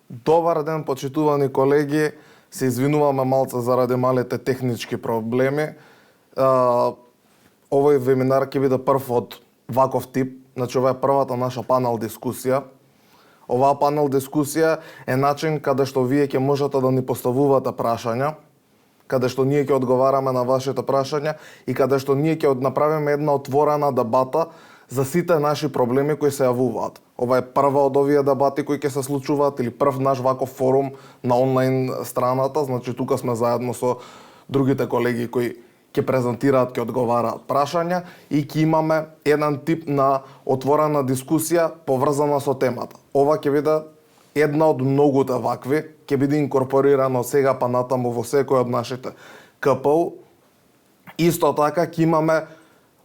Добар ден, почитувани колеги. Се извинуваме малце заради малите технички проблеми. Овој вебинар ќе биде прв од ваков тип. Значи, ова е првата наша панел дискусија. Оваа панел дискусија е начин каде што вие ќе можете да ни поставувате прашања, каде што ние ќе одговараме на вашите прашања и каде што ние ќе направиме една отворена дебата за сите наши проблеми кои се јавуваат. Ова е прва од овие дебати кои ќе се случуваат или прв наш ваков форум на онлайн страната, значи тука сме заедно со другите колеги кои ќе презентираат, ќе одговараат прашања и ќе имаме еден тип на отворена дискусија поврзана со темата. Ова ќе биде една од многуте вакви, ќе биде инкорпорирано сега па натаму во секој од нашите КПУ. Исто така ќе имаме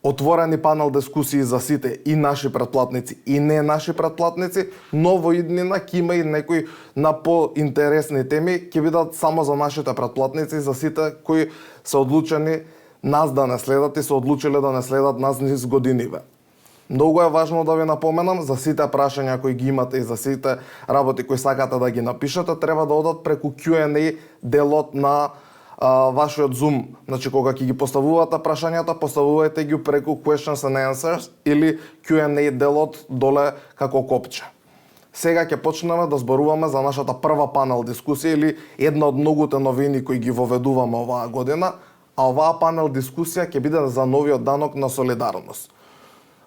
отворени панел дискусии за сите и наши претплатници и не наши претплатници, но во иднина ќе има и некои на поинтересни теми ќе бидат само за нашите претплатници, за сите кои се одлучени нас да не следат и се одлучиле да не следат нас низ годиниве. Многу е важно да ви напоменам за сите прашања кои ги имате и за сите работи кои сакате да ги напишете, треба да одат преку Q&A делот на вашиот Zoom. Значи, кога ќе ги поставувате прашањата, поставувајте ги преку Questions and Answers или Q&A делот доле како копче. Сега ќе почнеме да зборуваме за нашата прва панел дискусија или една од многуте новини кои ги воведуваме оваа година, а оваа панел дискусија ќе биде за новиот данок на солидарност.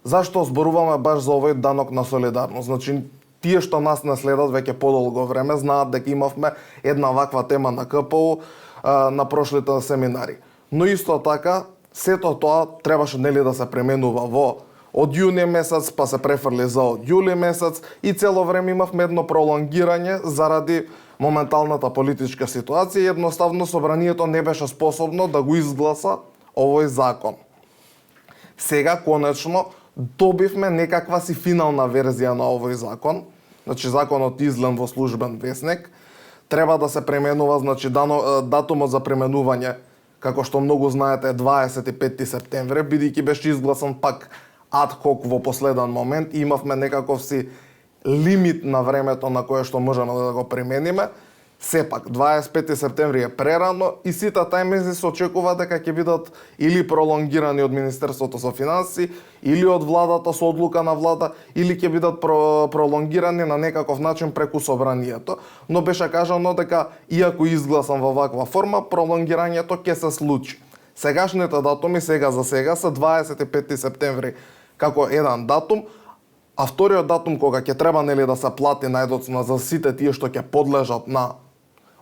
Зашто зборуваме баш за овој данок на солидарност? Значи, тие што нас не следат веќе подолго време знаат дека имавме една ваква тема на КПУ на прошлите семинари. Но исто така, сето тоа требаше нели да се пременува во од јуни месец, па се префрли за од јули месец и цело време имавме едно пролонгирање заради моменталната политичка ситуација и едноставно собранието не беше способно да го изгласа овој закон. Сега, конечно, добивме некаква си финална верзија на овој закон. Значи, законот излен во службен весник. Треба да се пременува, значи датумот за пременување, како што многу знаете, е 25 септември, бидејќи беше изгласан пак ад хок во последен момент и имавме некаков си лимит на времето на кое што можеме да го премениме. Сепак, 25 септември е прерано и сите тајминзи се очекува дека ќе бидат или пролонгирани од Министерството за финансии, или од владата со одлука на влада, или ќе бидат пролонгирани на некаков начин преку собранието. Но беше кажано дека, иако изгласан во ваква форма, пролонгирањето ќе се случи. Сегашните датуми сега за сега се 25 септември како еден датум, а вториот датум кога ќе треба нели да се плати најдоцна за сите тие што ќе подлежат на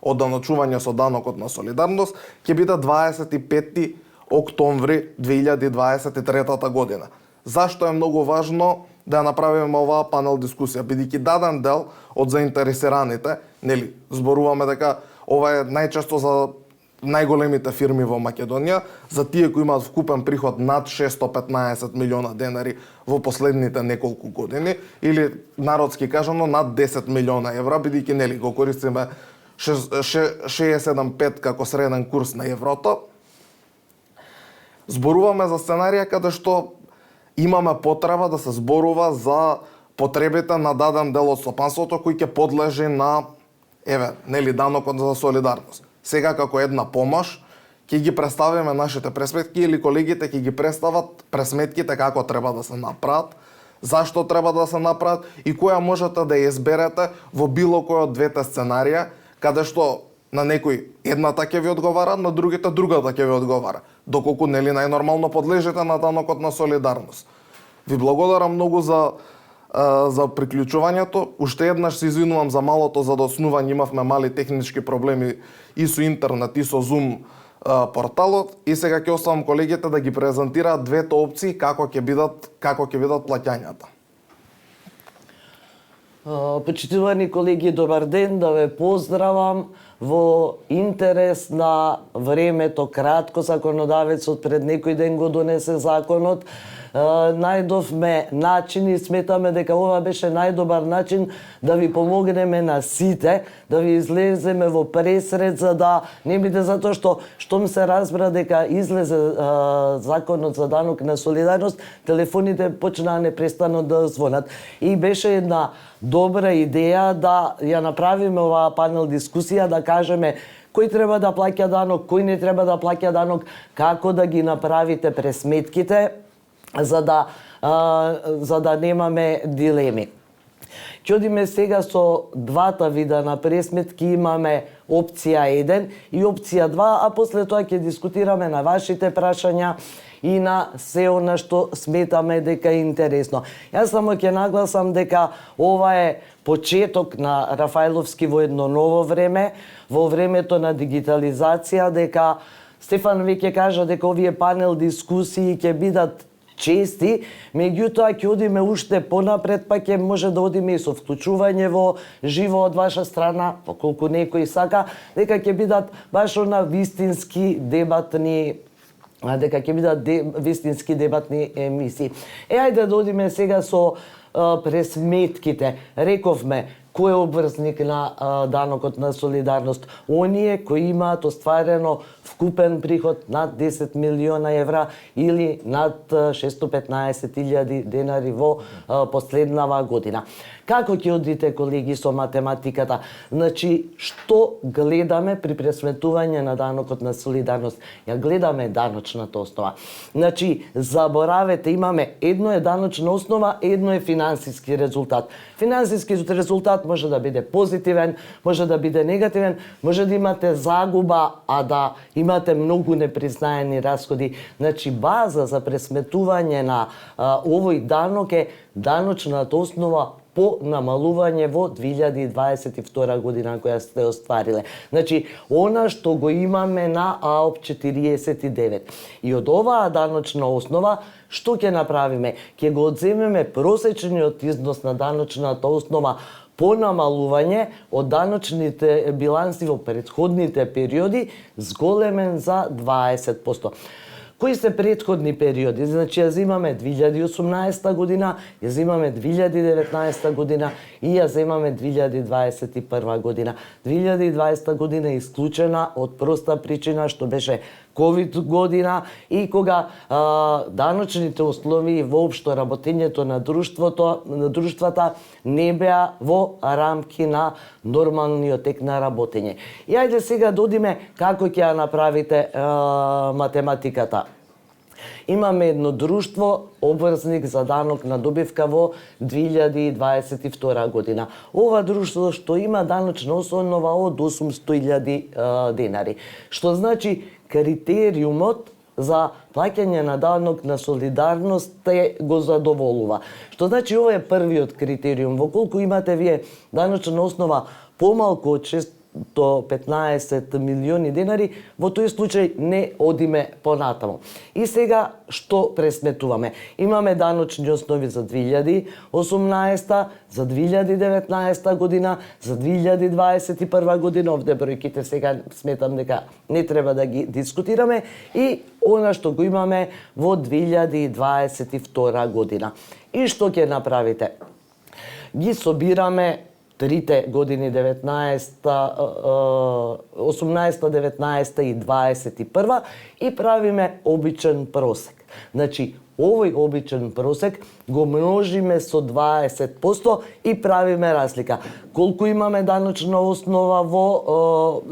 одданочување со данокот на солидарност, ќе биде 25 октомври 2023 година. Зашто е многу важно да направиме оваа панел дискусија? Бидејќи даден дел од заинтересираните, нели, зборуваме дека ова е најчесто за најголемите фирми во Македонија, за тие кои имаат вкупен приход над 615 милиона денари во последните неколку години, или народски кажано над 10 милиона евра, бидејќи нели го користиме 675 како среден курс на еврото. Зборуваме за сценарија каде што имаме потреба да се зборува за потребите на даден дел од стопанството кој ќе подлежи на нели данокот за солидарност. Сега како една помош ќе ги представиме нашите пресметки или колегите ќе ги представат пресметките како треба да се направат, зашто треба да се направат и која можете да ја изберете во било кој од двете сценарија, каде што на некој едната ќе ви одговара, на другите другата ќе ви одговара. Доколку нели најнормално подлежите на данокот на солидарност. Ви благодарам многу за приклучувањето. Уште еднаш се извинувам за малото задоснување, имавме мали технички проблеми и со интернет и со Zoom порталот и сега ќе оставам колегите да ги презентираат двете опции како ќе бидат плаќањата. Почитувани колеги, добар ден, да ве поздравам. во интерес на времето кратко, законодавецот пред некој ден го донесе законот, најдовме начин и сметаме дека ова беше најдобар начин да ви помогнеме на сите, да ви излеземе во пресред, за да не биде затоа штом се разбра дека излезе законот за данок на солидарност, телефоните почнаа непрестано да звонат. И беше една добра идеја да ја направиме оваа панел дискусија, да кажеме кој треба да плаќа данок, кој не треба да плаќа данок, како да ги направите пресметките, за да немаме дилеми. Ќе одиме сега со двата вида на пресметки, имаме опција 1 и опција 2, а после тоа ќе дискутираме на вашите прашања и на се она што сметаме дека е интересно. Јас само ќе нагласам дека ова е почеток на Рафаеловски во едно ново време, во времето на дигитализација, дека Стефан веќе кажа дека овие панел дискусии ќе бидат чести, меѓутоа ќе одиме уште понапред, па ќе може да одиме и со вклучување во живо од ваша страна, поколку некој сака, дека ќе бидат баш на вистински дебатни емисии. Ајде да одиме сега со пресметките. Рековме, кој е обврзник на данокот на солидарност? Оние кои имаат остварено вкупен приход над 10 милиона евра или над 615.000 денари во последнава година. Како ќе одите, колеги, со математиката? Значи, што гледаме при пресметување на данокот на солидарност? Ја гледаме даночната основа. Значи, заборавете, имаме едно е даночна основа, едно е финансиски резултат. Финансиски резултат може да биде позитивен, може да биде негативен, може да имате загуба, а да имате многу непризнаени расходи. Значи, база за пресметување на овој данок е даночната основа по намалување во 2022 година која сте оствариле. Значи, она што го имаме на АОП 49. И од оваа даночна основа, што ќе направиме? Ќе го одземеме просечниот износ на даночната основа по намалување од даночните биланси во претходните периоди, зголемен за 20%. Кои се претходни периоди? Значи, ја земаме 2018 година, ја земаме 2019 година и ја земаме 2021 година. 2020 година е исклучена од проста причина што беше ковид година и кога даночните услови и воопшто работењето на друштвата не беа во рамки на нормалниот тек на работење. И ајде сега да одиме како ќе ја направите математиката. Имаме едно друштво, обврзник за данок на добивка во 2022 година. Ова друштво што има даночна основа од 800.000 денари. Што значи критериумот за плаќање на данок на солидарност го задоволува. Што значи ова е првиот критериум. Во колку имате вие даночна основа помалку од 615 милиони денари, во тој случај не одиме понатаму. И сега што пресметуваме? Имаме даночни основи за 2018, за 2019 година, за 2021 година, овде бројките сега сметам дека не треба да ги дискутираме, и она што го имаме во 2022 година. И што ќе направите? Ги собираме трите години 18, 19 и 21 и правиме обичен просек. Значи, овој обичен просек го множиме со 20% и правиме разлика. Колку имаме даночна основа во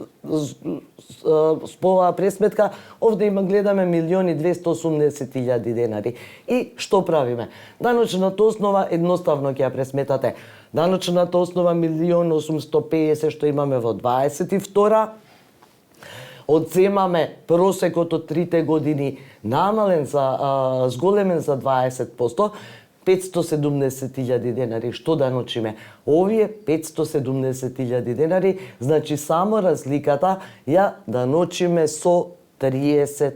оваа пресметка, овде гледаме 1.280.000 денари. И што правиме? Даночната основа едноставно ќе ја пресметате. Даночната основа 1.850.000 што имаме во 22, одземаме просекот од трите години намален зголемен за 20%, 570.000 денари. Што да научиме? Овие 570.000 денари, значи само разликата ја да научиме со 30%.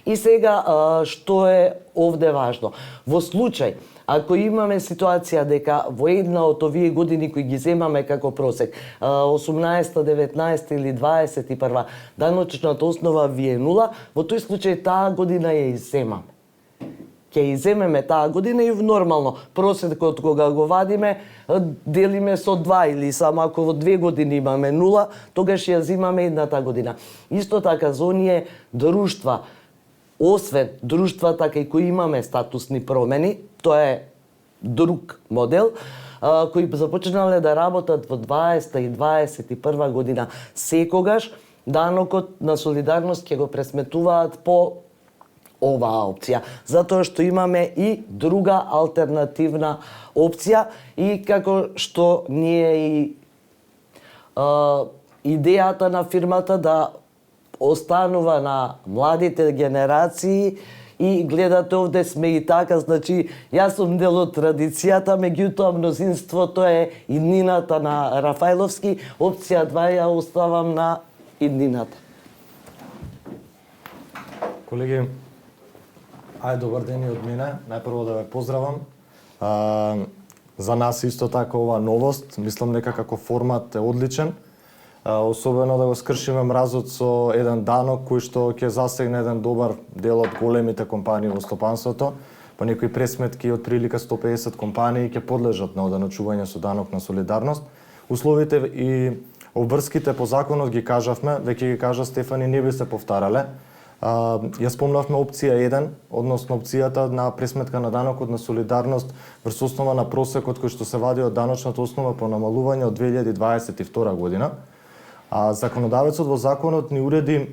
И сега, што е овде важно? Во случај, ако имаме ситуација дека во една од овие години кои ги земаме како просек, 18, 19 или 21, даночната основа ви е нула, во тој случај таа година ја изземаме. Ќе иземеме таа година и нормално просекот кога го вадиме делиме со 2 или само ако во 2 години имаме нула, тогаш ја земаме едната година. Исто така за оние друштва, освен друштва така и кои имаме статусни промени, тоа е друг модел, кои започнале да работат во 20 и 21 година, секогаш данокот на солидарност ќе го пресметуваат по оваа опција, затоа што имаме и друга алтернативна опција и како што ние и идејата на фирмата да останува на младите генерации и гледате овде сме и така, значи јас сум дел од традицијата, меѓутоа мнозинството е иднината на Рафајловски, опција 2 ја оставам на иднината. Колеги, ајде добар ден и од мене. Најпрво да ве поздравам. За нас исто така ова новост, мислам дека како формат е одличен. Особено да го скршиме мразот со еден данок кој што ќе засегне еден добар дел од големите компании во стопанството. По некои пресметки од прилика 150 компании ќе подлежат на оданочување со данок на солидарност. Условите и обврските по законот ги кажавме, веќе ги кажа Стефани, не би се повтарале. Ја спомнавме опција 1, односно опцијата на пресметка на данокот на солидарност врз основа на просекот кој што се вади од даночната основа по намалување од 2022 година. Законодавецот во законот ни уреди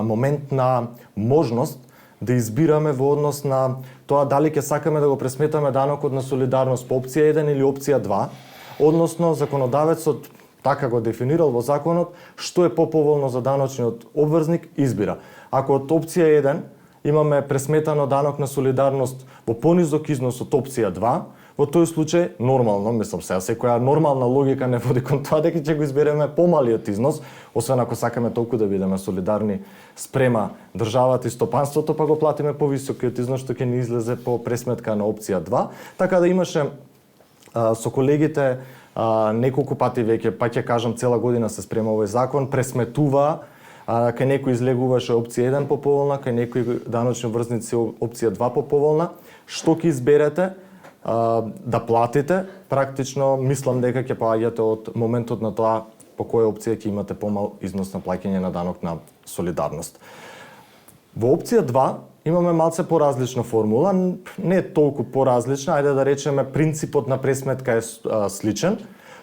момент на можност да избираме во однос на тоа дали ќе сакаме да го пресметаме данокот на солидарност по опција 1 или опција 2, односно законодавецот така го дефинирал во законот што е поповолно за даночниот обврзник избира. Ако од опција 1 имаме пресметано данок на солидарност во понизок износ од опција 2, во тој случај нормално, мислам сега секоја нормална логика не води кон тоа дека ќе го избереме помалиот износ, освен ако сакаме толку да бидеме солидарни спрема државата и стопанството, па го платиме повисокиот износ што ќе ни излезе по пресметка на опција 2. Така да имаше со колегите неколку пати веќе, па ќе кажам цела година се спрема овој закон, пресметува, кај некој излегуваше опција 1 поповолна, кај некои даночни обврзници опција 2 поповолна. Што ќе изберете да платите, практично мислам дека ќе поаѓате од моментот на тоа по која опција ќе имате помал износ на плаќање на данок на солидарност. Во опција 2 имаме малце поразлична формула, не е толку поразлична, ајде да речеме принципот на пресметка е сличен,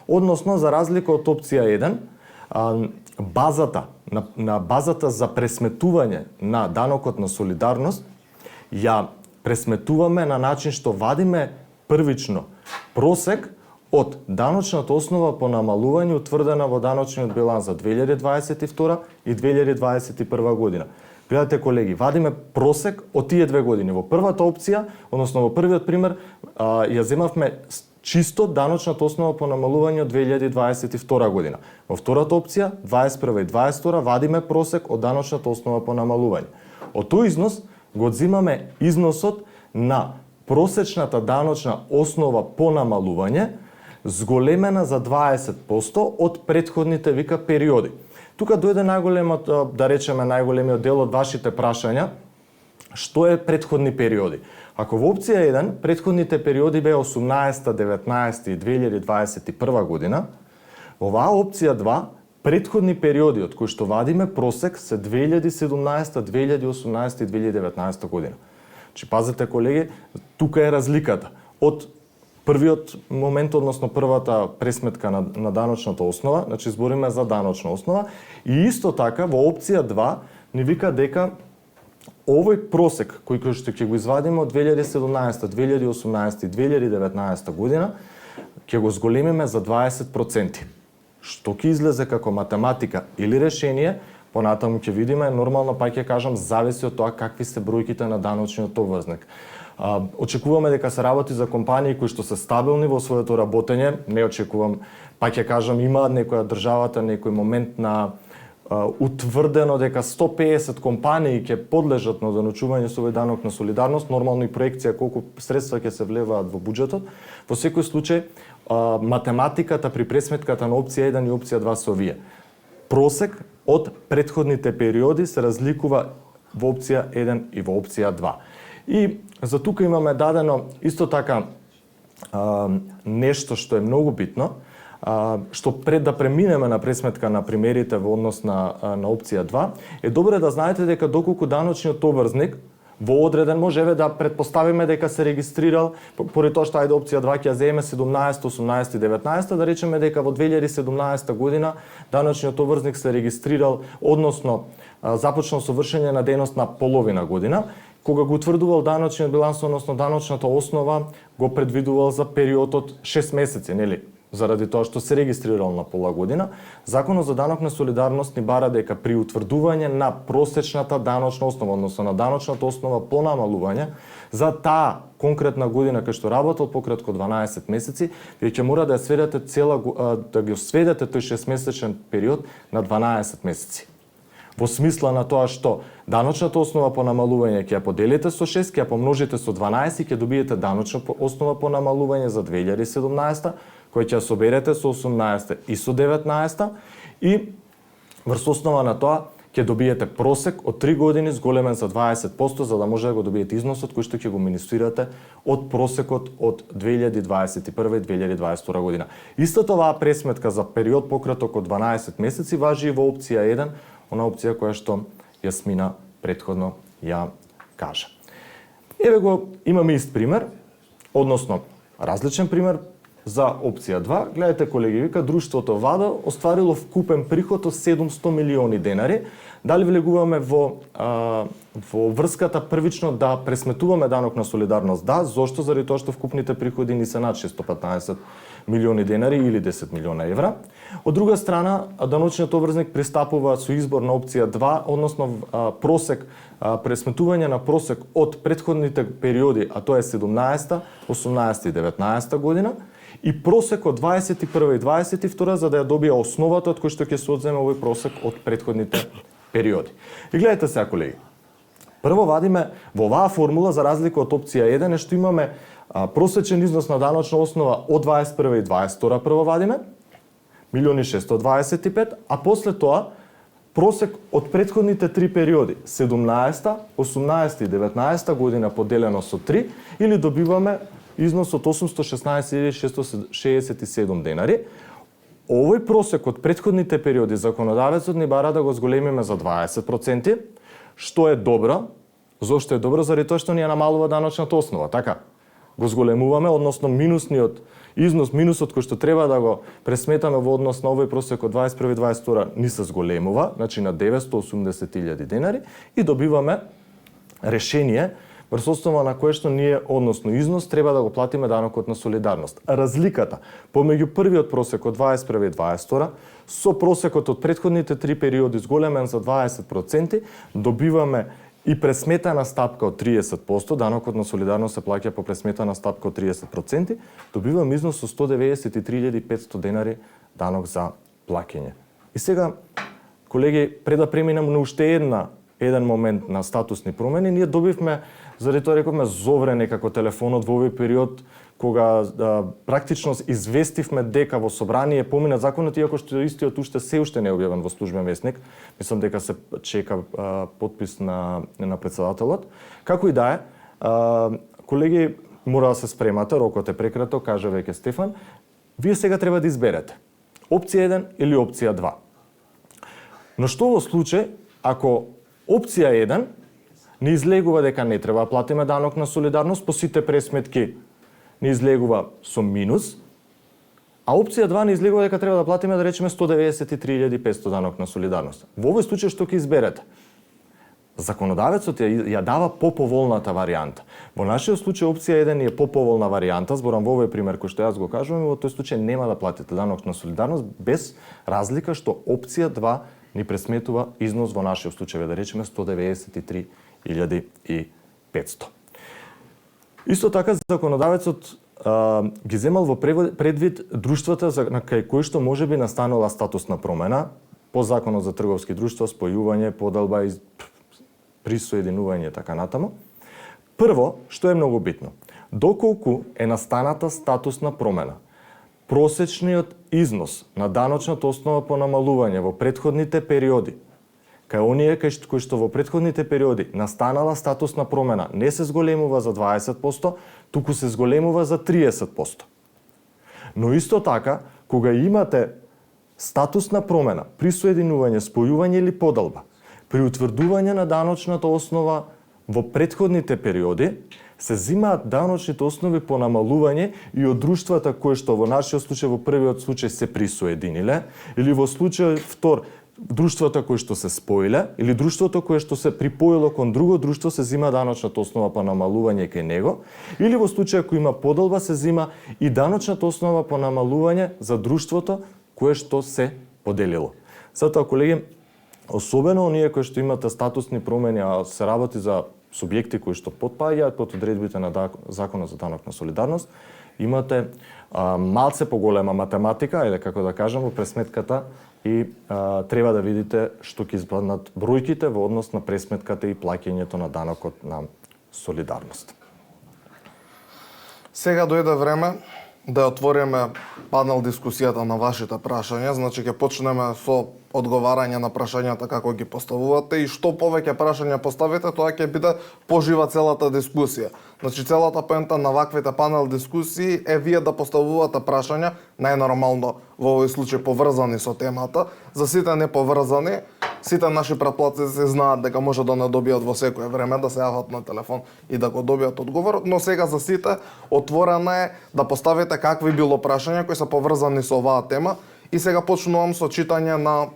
односно за разлика од опција 1, базата на базата за пресметување на данокот на солидарност ја пресметуваме на начин што вадиме првично просек од даночната основа по намалување утврдена во даночниот биланс за 2022 и 2021 година. Гледате, колеги, вадиме просек од тие две години. Во првата опција, односно во првиот пример, ја земавме чисто даночната основа по намалување од 2022 година. Во втората опција, 21 и 22, вадиме просек од даночната основа по намалување. Од тој износ го одзимаме износот на просечната даночна основа по намалување, зголемена за 20% од претходните вика периоди. Тука дојде најголемот, да речеме најголемиот дел од вашите прашања, што е претходни периоди. Ако во опција 1 претходните периоди беа 18, 19 и 2021 година, во оваа опција 2 претходни периоди од кои што вадиме просек се 2017, 2018 и 2019 година. Чи пазете, колеги, тука е разликата од првиот момент, односно првата пресметка на даночната основа, значи збориме за даночна основа, и исто така во опција 2 ни вика дека овој просек кој што ќе го извадиме од 2017, 2018 и 2019 година, ќе го зголемиме за 20%. Што ќе излезе како математика или решение, понатаму ќе видиме, нормално па ќе кажам, зависи од тоа какви се бројките на даночниот обврзник. Очекуваме дека се работи за компании кои што се стабилни во своето работење, не очекувам, па ќе кажам, имаат некоја државата некој момент на утврдено дека 150 компании ќе подлежат на заночување со овој данок на солидарност, нормално и проекција колку средства ќе се влеваат во буџетот. Во секој случај, математиката при пресметката на опција 1 и опција 2 се овие. Просек од претходните периоди се разликува во опција 1 и во опција 2. И за тука имаме дадено исто така нешто што е многу битно, што пред да преминеме на пресметка на примерите во однос на опција 2, е добро да знаете дека доколку даночниот обврзник во одреден можеме да предпоставиме дека се регистрирал, поради тоа што ајде опција 2 ќе земе 17, 18 и 19, да речеме дека во 2017 година даночниот обврзник се регистрирал, односно започнал со вршење на дејност на половина година, кога го утврдувал даночниот биланс, односно даночната основа, го предвидувал за период од 6 месеци, нели? Заради тоа што се регистрирал на пола година, Законот за данок на солидарност ни бара дека при утврдување на просечната даночна основа, односно на даночната основа по намалување, за таа конкретна година кај што работел пократко 12 месеци, вие ќе мора да ја сведете да ги сведете тој 6-месечен период на 12 месеци. Во смисла на тоа што даночната основа по намалување ќе ја поделите со 6, ќе ја помножите со 12 и ќе добиете даночна основа по намалување за 2017, кој ќе ја соберете со 18 и со 19 и врз основа на тоа ќе добиете просек од 3 години зголемен за 20%, за да може да го добиете износот кој што ќе го минусирате од просекот од 2021 и 2022 година. Истото оваа пресметка за период пократок од 12 месеци важи и во опција 1, она опција која што Јасмина претходно ја кажа. Еве го имаме ист пример, односно различен пример за опција 2. Гледате, колеги, вика друштвото ВАДА остварило вкупен приход од 700 милиони денари. Дали влегуваме во врската првично да пресметуваме данок на солидарност? Да, зошто? Заради тоа што вкупните приходи ни се над 615 милиони денари или 10 милиона евра. Од друга страна, даночниот обврзник пристапува со избор на опција 2, односно просек, пресметување на просек од претходните периоди, а тоа е 17, 18 и 19 година, и просек од 21 и 22 за да ја добие основата од кој што ќе се одземе овој просек од претходните периоди. И гледате сега, колеги. Прво вадиме во оваа формула, за разлика од опција 1, што имаме просечен износ на даночна основа од 21 и 22 прво вадиме, 1.625, а после тоа просек од претходните три периоди, 17, 18 и 19 година поделено со 3, или добиваме износ од 816.667 денари. Овој просек од претходните периоди законодавецот ни бара да го зголемиме за 20%, што е добро. Зошто е добро? Заради тоа што ни ја намалува даночната основа, така? Го зголемуваме, односно минусниот износ, минусот кој што треба да го пресметаме во однос на овој просек од 21 и 22 ни се зголемува, значи на 980.000 денари, и добиваме решение врз основа на кое што ние, односно износ, треба да го платиме данокот на солидарност. Разликата помеѓу првиот просек од 21 и 22 со просекот од претходните три периоди зголемен за 20%, добиваме и пресметана стапка од 30%, данокот на солидарност се плаќа по пресметана стапка од 30%, добиваме износ со 193.500 денари данок за плаќање. И сега, колеги, пред да преминем на уште еден момент на статусни промени, ние добивме, заради тоа рековме, зовре некако телефонот во овој период, кога практично известивме дека во собрание помина законот, иако што истиот се уште не е објавен во службен весник. Мислам дека се чека подпис на председателот. Како и да е, колеги, мора да се спремате, рокот е прекраток, кажа веќе Стефан. Вие сега треба да изберете опција 1 или опција 2. Но што во случај ако опција 1 не излегува дека не треба да платиме данок на солидарност, по сите пресметки не излегува со минус, а опција 2 не излегува дека треба да платиме, да речеме, 193.500 данок на солидарност. Во овој случај што ќе изберете? Законодавецот ја дава поповолната варијанта. Во нашиот случај опција 1 е поповолна варијанта, зборам во овој пример кој што јас го кажувам, во тој случај нема да платите данок на солидарност, без разлика што опција 2 ни пресметува износ во нашиот случај, да речеме 193.500. Исто така законодавецот ги земал во предвид друштвата на кај кои што можеби настанала статусна промена, по Законот за трговски друштва, спојување, поделба и присоединување и така натаму. Прво, што е многу битно, доколку е настаната статусна промена, просечниот износ на даночната основа по намалување во претходните периоди, кај оние кои што во претходните периоди настанала статусна промена, не се зголемува за 20%, туку се зголемува за 30%. Но исто така, кога имате статусна промена, присоединување, спојување или поделба, при утврдување на даночната основа во претходните периоди, се зимаат даночните основи по намалување и од друштвата кои што во нашиот случај, во првиот случај се присоединиле, или во случај втор, друштвата кои што се споиле, или друштвото кое што се припоило кон друго друштво, се зима даночната основа по намалување кај него, или во случај кој има поделба, се зима и даночната основа по намалување за друштвото кое што се поделило. Затоа, колеги, особено оние кои што имате статусни промени, а се работи за субјекти кои што потпаѓаат под одредбите на Законот за данок на солидарност, имате малце поголема математика, или како да кажам, во пресметката и треба да видите што ќе избаднат бројките во однос на пресметката и плаќањето на данокот на солидарност. Сега дојде време да отвориме панел дискусијата на вашите прашања, значи ќе почнеме со одговарање на прашањата како ги поставувате и што повеќе прашања поставите, тоа ќе биде пожива целата дискусија. Значи целата поента на ваквите панел дискусии е вие да поставувате прашања, најнормално во овој случај поврзани со темата, за сите неповрзани, сите наши пратплатци знаат дека може да не добијат во секое време, да се јават на телефон и да го добијат одговор, но сега за сите отворена е да поставите какви било прашања кои се поврзани со оваа тема. И сега почнувам со читање на,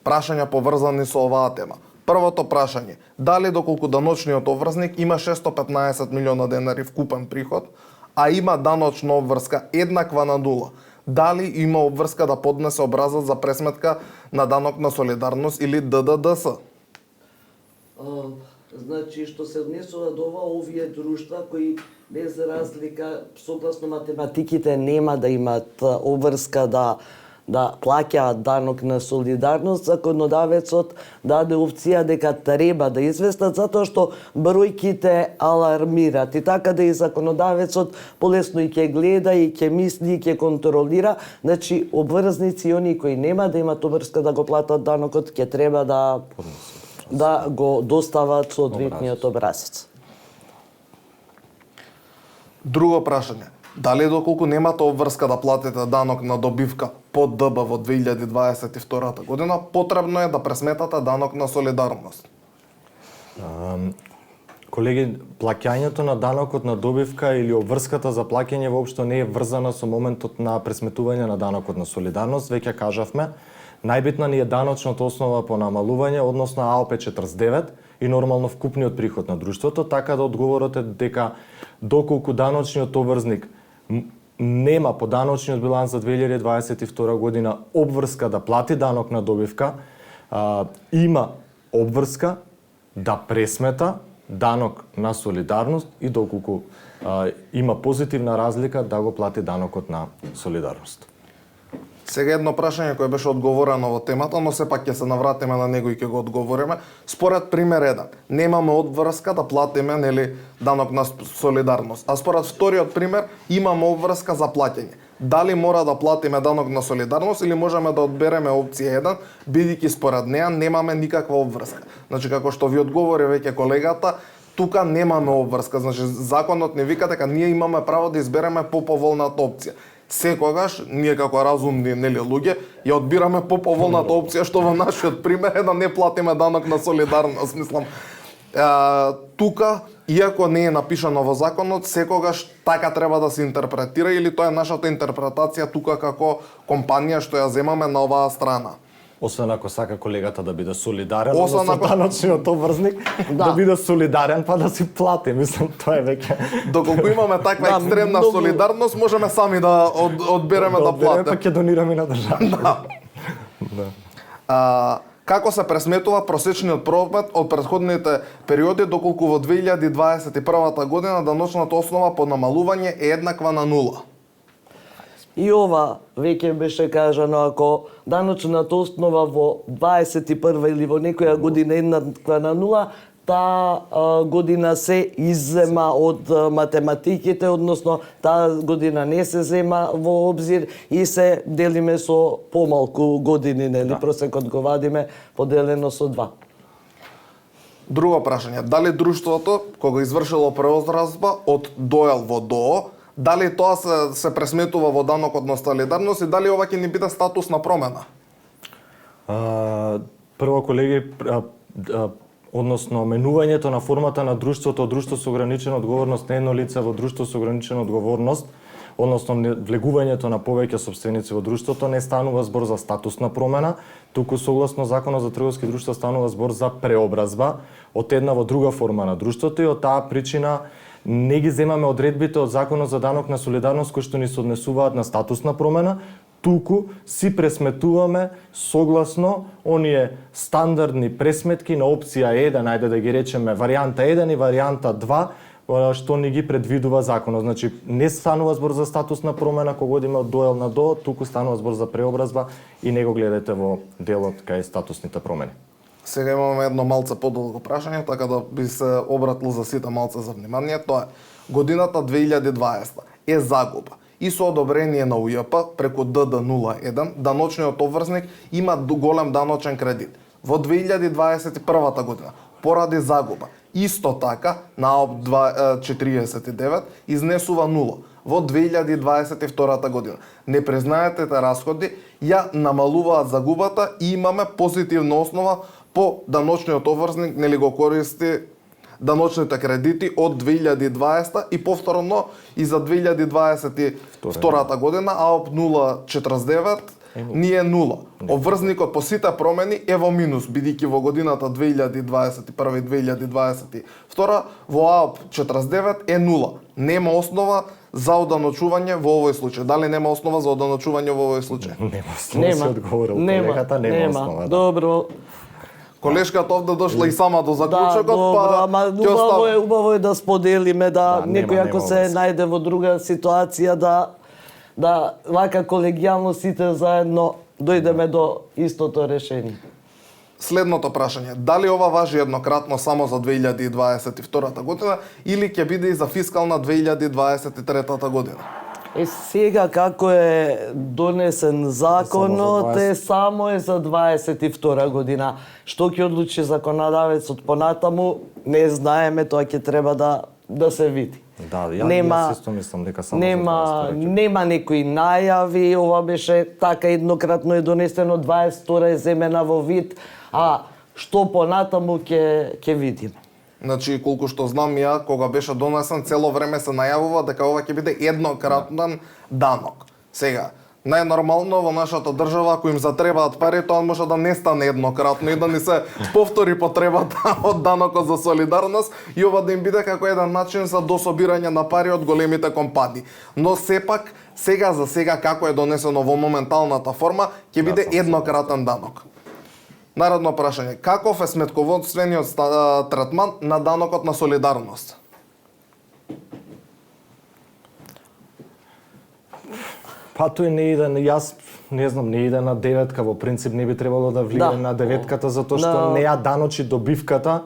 прашања поврзани со оваа тема. Првото прашање: дали доколку даночниот обврзник има 615 милиона денари вкупен приход, а има даночна обврска еднаква на нула, дали има обврска да поднесе образец за пресметка на данок на солидарност или ДДДС? Значи, што се однесува до овие друштва кои без разлика, согласно математиките, нема да имат обврска да плаќаат данок на солидарност, законодавецот даде опција дека треба да известат, затоа што бројките алармират. И така да и законодавецот полесно и ќе гледа, и ќе мисли, и ќе контролира. Значи, обврзници и оние кои нема да имат обврска да го платат данокот, ќе треба да го достават соодветниот образец. Друго прашање: дали доколку немате обврска да платите данок на добивка по ДБ во 2022 година, потребно е да пресметате данок на солидарност? Колеги, плаќањето на данокот на добивка или обврската за плаќање воопшто не е врзана со моментот на пресметување на данокот на солидарност, веќе кажавме. Најбитна ни е даночната основа по намалување, односно АОП 49 и нормално вкупниот приход на друштвото, така да одговорот е дека доколку даночниот обврзник нема по даночниот биланс за 2022 година обврска да плати данок на добивка, има обврска да пресмета данок на солидарност и доколку има позитивна разлика да го плати данокот на солидарност. Сега едно прашање кое беше одговорено во темата, но сепак ќе се навратиме на него и ќе го одговориме. Според пример 1, немаме обврска да платиме данок на солидарност, а според вториот пример имаме обврска за плаќање. Дали мора да платиме данок на солидарност или можеме да одбереме опција 1, бидејќи според неа немаме никаква обврска. Значи, како што ви одговори веќе колегата, тука немаме обврска. Значи, законот не вика дека ние имаме право да избереме поповолната опција. Секогаш, ние како разумни луѓе, ја одбираме поповолната опција, што во нашиот пример е да не платиме данок на солидарност. Мислам, тука, иако не е напишано во законот, секогаш така треба да се интерпретира, или тоа е нашата интерпретација тука како компанија што ја земаме на оваа страна. Освен ако сака колегата да биде солидарен, Освен со ако- даночниот обврзник, да биде солидарен па да си плати. Мислам, тоа е веќе... Доколку имаме таква Да, екстремна многу- солидарност, можеме сами да одбереме да одбереме, платиме. па ќе донираме на државата. Како се пресметува просечниот промет од претходните периоди, доколку во 2021 година даночната основа по намалување е еднаква на нула? И ова веќе беше кажано, ако даночната основа во 21 или во некоја година еднаква на нула, таа година се иззема од математиките, односно таа година не се зема во обзир и се делиме со помалку години, нели? Просекот го вадиме поделено со 2. Друго прашање, дали друштвото кога извршило преобразба од ДОЕЛ во ДОО, дали тоа се пресметува во данокот на солидарност и дали ова ќе ни биде статусна промена? Прво, колеги, односно менувањето на формата на друштвото од друштво со ограничена одговорност на едно лице во друштво со ограничена одговорност, односно влегувањето на повеќе сопственици во друштвото, не станува збор за статусна промена, туку согласно Законот за трговски друштва станува збор за преобразба од една во друга форма на друштвото и од таа причина не ги земаме одредбите од Законот за данок на солидарност кои што ни се однесуваат на статусна промена, туку си пресметуваме согласно оние стандардни пресметки на опција 1, ајде да ги речеме варијанта 1 и варијанта 2, што ни ги предвидува законот. Значи, не станува збор за статусна промена кога одиме од ДОЕЛ на ДО, туку станува збор за преобразба и не го гледате во делот кај статусните промени. Сега имаме едно малце подолго прашање, така да би се обратил за сите малце за внимание. Тоа е, годината 2020 е загуба и со одобрение на УЈП преку ДД01, даночниот обврзник има голем даночен кредит. Во 2021 година, поради загуба, исто така, на АОП 49 изнесува нула. Во 2022 година, непризнаетите расходи ја намалуваат загубата и имаме позитивна основа по даночниот обврзник, нели го користи даночните кредити од 2020 и повторно и за 2022 година АОП 049 ни е нула. Обврзникот по сите промени е во минус, бидејќи во годината 2021 и 2022 во АОП 49 е нула. Нема основа за оданочување во овој случај. Дали нема основа за оданочување во овој случај? Нема основа, се одговорил колегата, нема основа. Добро. Колешката овде дошла и сама до заклучокот, добро, ама убаво е да споделиме, да некој ако се врска. најде во друга ситуација, да вака колегијално сите заедно дојдеме до истото решение. Следното прашање, дали ова важи еднократно само за 2022 година или ќе биде и за фискална 2023 година? Сега како е донесен законот само е за 22 година. Што ќе одлучи законодавецот понатаму, не знаеме, тоа ќе треба да се види. Да, јас исто мислам дека само нема некои најави, ова беше така еднократно е донесено, 22 е земена во вид, а што понатаму ќе видиме. Значи, колку што знам ја, кога беше донесен, цело време се најавува дека ова ќе биде еднократен данок. Сега, најнормално во нашата држава, ако им затребаат пари, тоа може да не стане еднократно и да ни се повтори потребата од данокот за солидарност и ова да им биде како еден начин за дособирање на пари од големите компании. Но сепак, сега за сега, како е донесено во моменталната форма, ќе биде еднократен данок. Наредно прашање, каков е сметководствениот третман на данокот на солидарност? Па тој не иде, јас не знам, не иде на деветка, во принцип не би требало да влијае на деветката, затоа што не ја даночи добивката,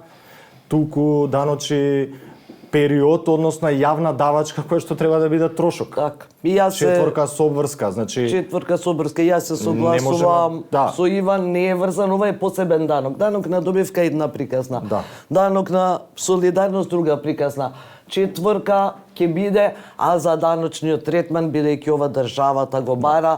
туку даночи период, односно јавна давачка која што треба да биде трошок. Така. И јас Четворка со обврска, значи четворка со обврска, јас се согласувам со Иван, не е врзан, ова е посебен данок. Данок на добивка е една приказна. Данок на солидарност друга приказна. Четворка ќе биде, а за даночниот третман, бидејќи ова државата го бара,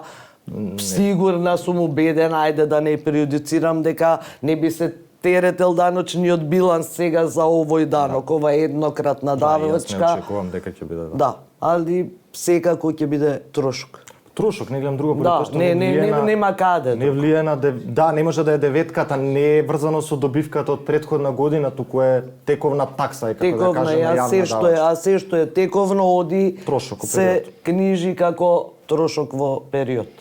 сигурна сум убедена, ајде да не прејудицирам, дека не би се теретел даночниот биланс сега за овој данок, ова е еднократна давачка. Јас не очекувам дека ќе биде. Да, али секако ќе биде трошок. Трошок, не гледам друго, да, што нема каде. Не влијае на да, не може да е деветката, не е врзано со добивката од претходна година, туку е тековна такса, како да кажеме, јавна давачка. А се што е тековно оди трошок се книжи како трошок во период.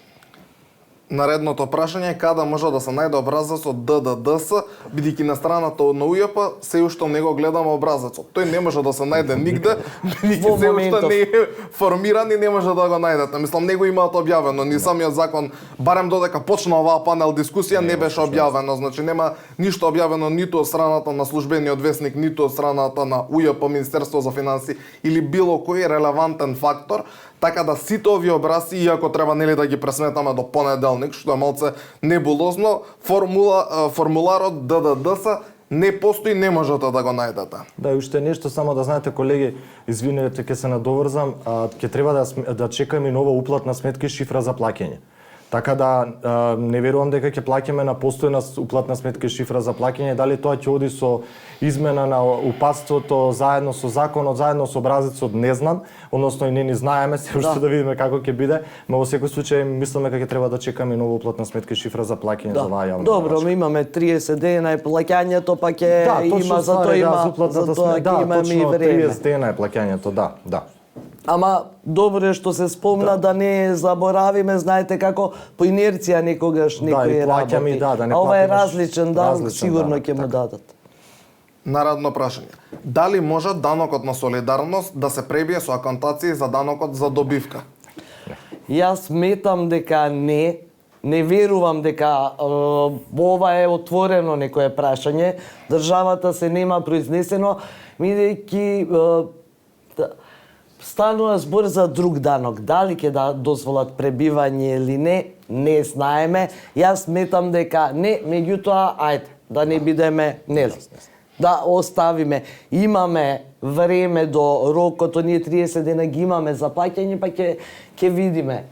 Наредното прашање е каде може да се најде образецот ДДДС, бидејќи на страната на УЈП се уште не го гледаме образецот. Тој не може да се најде нигде, бидејќи Во се уште моментов. не е формиран и не може да го најдете. Мислам, не го имаат објавено, ни самиот закон, барем додека почна оваа панел дискусија, не беше објавено. Значи нема ништо објавено ниту од страната на службениот весник, ниту од страната на УЈП, Министерство за финансии или било кој релевантен фактор. Така да сите овие образци, иако треба нели да ги пресметаме до понеделник, што е малце небулозно, формуларот ДДДС не постои, не можете да го најдете. Да, и уште нешто само да знаете, колеги, извинете, ќе се надоврзам, ќе треба да чекаме нова уплатна сметка и шифра за плаќање. Така да не верувам дека ќе плаќаме на постојна уплатна сметка и шифра за плаќање, дали тоа ќе оди со измена на упатството заедно со законот, заедно со образецот, не знам, односно и не ни знаеме, се уште да видиме како ќе биде, но во секој случај мислиме дека ќе треба да чекаме нова уплатна сметка и шифра за плаќање за оваа јавна Добро, порачка. ми имаме 30 дена и плаќањето па ќе има за тоа имаме и време. 30 дена е плаќањето, да. Ама добро е што се спомна да не заборавиме, знаете како по инерција некогаш некој и плаќаме работи. и да не А ова е платиш различен дан, различен сигурно данок, ќе му така. дадат. Наредно прашање. Дали може данокот на солидарност да се пребие со аконтации за данокот за добивка? Јас сметам дека не верувам дека ова е отворено некое прашање. Државата се нема произнесено, бидејќи станува збор за друг данок. Дали ќе да дозволат пребивање или не знаеме. Јас сметам дека не, меѓутоа, ајде, да не бидеме, нели, да оставиме. Имаме време до рокот, оние 30 дена ги имаме за плаќање, па ќе видиме.